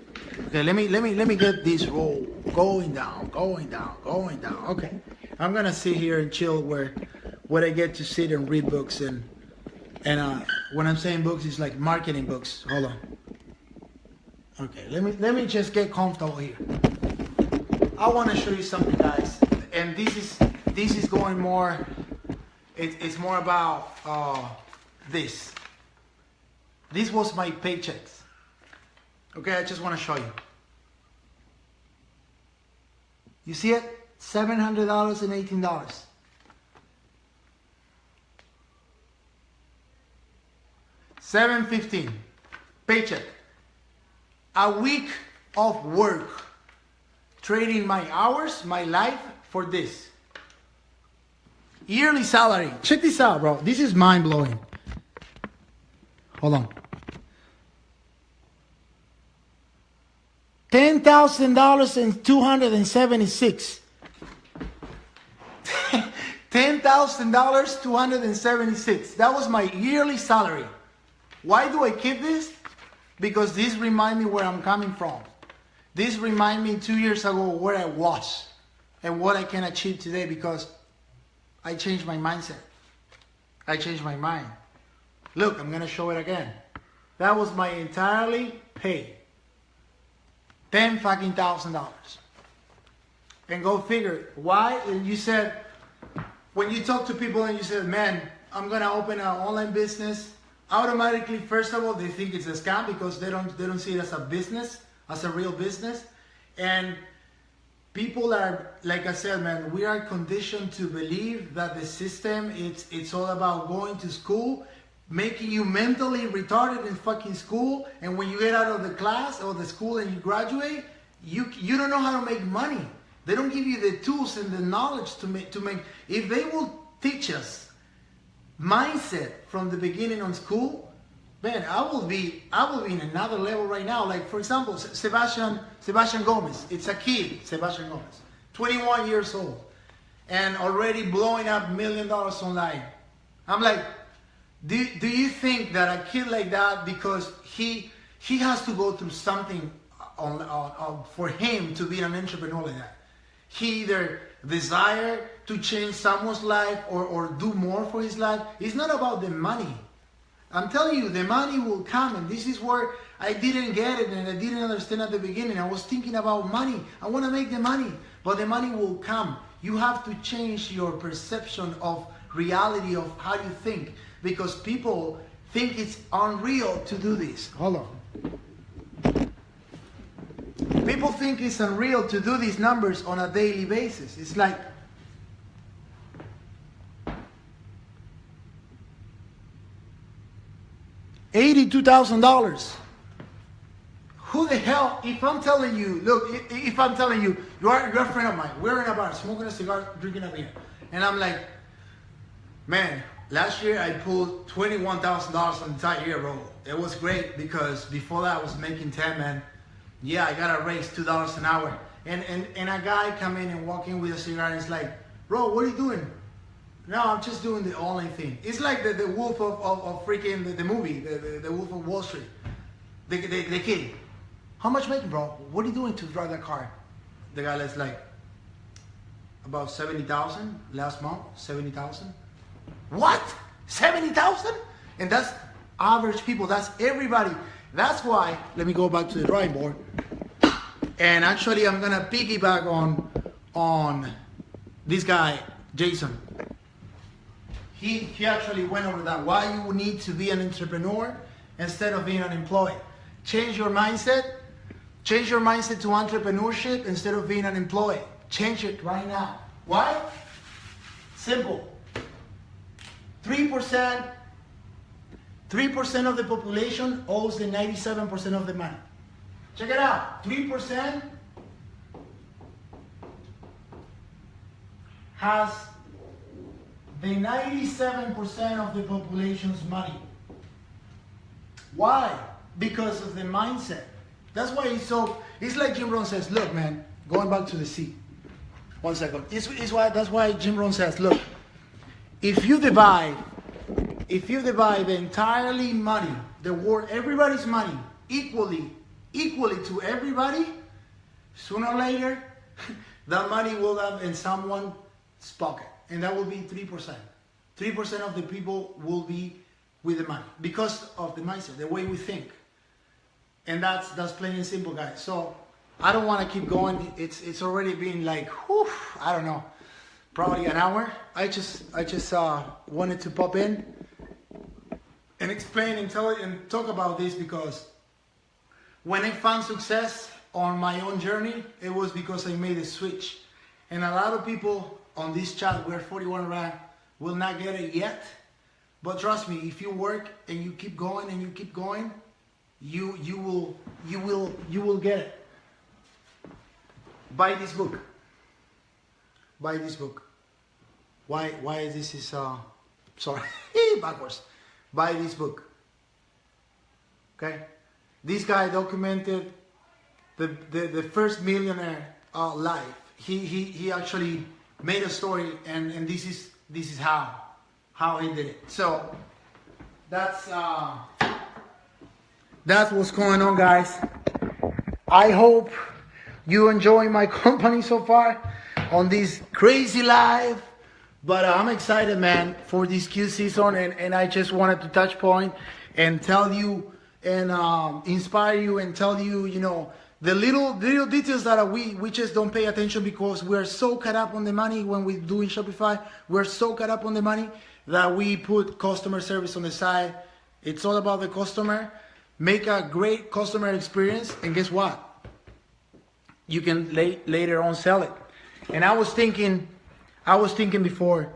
Okay, let me get this roll going down. Okay, I'm gonna sit here and chill where I get to sit and read books and when I'm saying books, it's like marketing books. Hold on. Okay, let me just get comfortable here. I want to show you something, guys, and this is going more. It's more about this. This was my paychecks. Okay, I just want to show you. You see it? $700 and $18. $715 paycheck. A week of work, trading my hours, my life for this. Yearly salary. Check this out, bro. This is mind blowing. Hold on. $10,000 and 276. $10,000, 276. That was my yearly salary. Why do I keep this? Because this reminds me where I'm coming from. This reminds me 2 years ago where I was and what I can achieve today, because I changed my mindset. I changed my mind. Look, I'm going to show it again. That was my entirely pay. $10,000. And go figure. Why? And you said, when you talk to people and you said, man, I'm going to open an online business, automatically, first of all, they think it's a scam because they don't see it as a business, as a real business. And people are, like I said, man, we are conditioned to believe that the system, it's all about going to school, making you mentally retarded in fucking school, and when you get out of the class or the school and you graduate, you don't know how to make money. They don't give you the tools and the knowledge to make. If they will teach us mindset from the beginning on school, man, I will be in another level right now. Like, for example, Sebastian Gomez. It's a kid, Sebastian Gomez, 21 years old, and already blowing up $1 million online. I'm like, do you think that a kid like that, because he has to go through something for him to be an entrepreneur like that? He either desire to change someone's life or do more for his life. It's not about the money. I'm telling you, the money will come, and this is where I didn't get it and I didn't understand at the beginning. I was thinking about money. I want to make the money, but the money will come. You have to change your perception of reality, of how you think, because people think it's unreal to do this. Hold on. People think it's unreal to do these numbers on a daily basis. It's like, $82,000. Who the hell, if I'm telling you, look, if I'm telling you, you're a friend of mine, we're in a bar, smoking a cigar, drinking a beer, and I'm like, man, last year I pulled $21,000 on the entire year, bro. It was great because before that I was making 10, man. Yeah, I got a raise $2 an hour. And a guy come in and walk in with a cigar and it's like, bro, what are you doing? No, I'm just doing the online thing. It's like the wolf of freaking the movie, the Wolf of Wall Street. The kid. How much making, bro? What are you doing to drive that car? The guy is like, about 70,000 last month, 70,000. What? 70,000? And that's average people. That's everybody. That's why, let me go back to the drawing board. And actually, I'm gonna piggyback on this guy, Jason. He actually went over that. Why you need to be an entrepreneur instead of being unemployed. Change your mindset. Change your mindset to entrepreneurship instead of being unemployed. Change it right now. Why? Simple. 3% of the population owes the 97% of the money. Check it out. 3% has the 97% of the population's money. Why? Because of the mindset. That's why it's like Jim Rohn says, look, man, going back to the sea. 1 second. That's why Jim Rohn says, look, if you divide the entirely money, the world, everybody's money, equally to everybody, sooner or later, that money will have in someone's pocket. And that will be 3%. 3% of the people will be with the money because of the mindset, the way we think. And that's plain and simple, guys. So I don't want to keep going. It's already been like, whew, I don't know, probably an hour. I just wanted to pop in and explain and tell and talk about this because when I found success on my own journey, it was because I made a switch. And a lot of people on this chat, we're 41 rand, will not get it yet. But trust me, if you work and you keep going and you keep going, you will get it. Buy this book. Buy this book. Why is this sorry, backwards. Buy this book. Okay? This guy documented the first millionaire life. He actually made a story and this is how he did it. So that's what's going on, guys. I hope you enjoy my company so far on this crazy live. But I'm excited, man, for this Q season, and I just wanted to touch point and tell you and inspire you and tell you, you know, the little details that we just don't pay attention because we're so caught up on the money when we're doing Shopify. We're so caught up on the money that we put customer service on the side. It's all about the customer. Make a great customer experience, and guess what? You can later on sell it. And I was thinking before,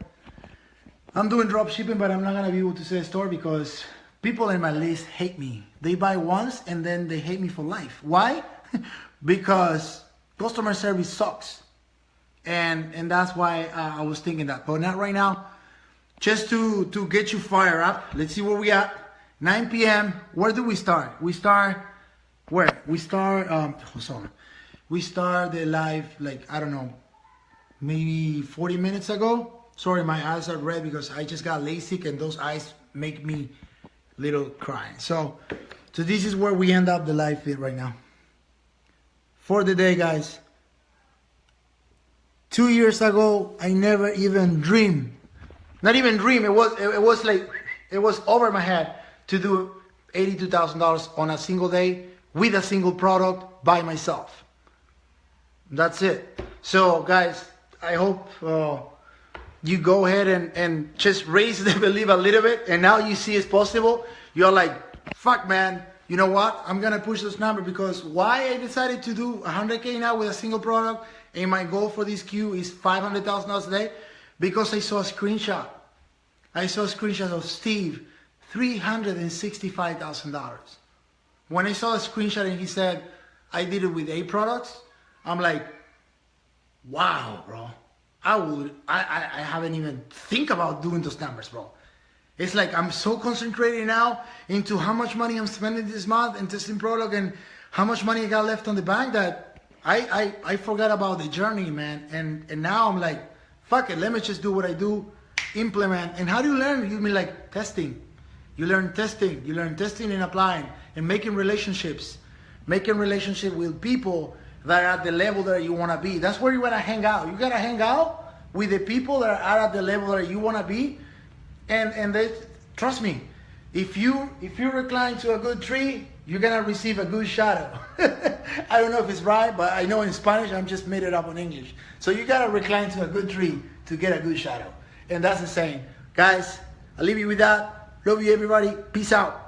I'm doing drop shipping, but I'm not gonna be able to sell a store because people in my list hate me. They buy once and then they hate me for life. Why? Because customer service sucks. And that's why I was thinking that. But not right now. Just to get you fired up. Let's see where we at. 9 p.m. Where do we start? We start where? We start we start the live like, I don't know, maybe 40 minutes ago. Sorry, my eyes are red because I just got LASIK and those eyes make me little crying. So this is where we end up the live feed right now. For the day, guys. 2 years ago, I never even dreamed. Not even dream. It was like, it was over my head to do $82,000 on a single day with a single product by myself. That's it. So guys, I hope you go ahead and just raise the belief a little bit. And now you see it's possible. You're like, fuck, man. You know what? I'm going to push this number because why I decided to do 100K now with a single product and my goal for this Q is $500,000 a day because I saw a screenshot. I saw a screenshot of Steve, $365,000. When I saw a screenshot and he said, I did it with 8 products, I'm like, wow, bro. I haven't even think about doing those numbers, bro. It's like I'm so concentrated now into how much money I'm spending this month in testing product and how much money I got left on the bank that I forgot about the journey, man. And now I'm like, fuck it, let me just do what I do implement. And how do you learn? You mean like testing. You learn testing. You learn testing and applying and making relationships. Making relationship with people that are at the level that you want to be. That's where you want to hang out. You got to hang out with the people that are at the level that you want to be. And they, trust me, if you recline to a good tree, you're going to receive a good shadow. I don't know if it's right, but I know in Spanish, I'm just made it up in English. So you got to recline to a good tree to get a good shadow. And that's the saying. Guys, I'll leave you with that. Love you, everybody. Peace out.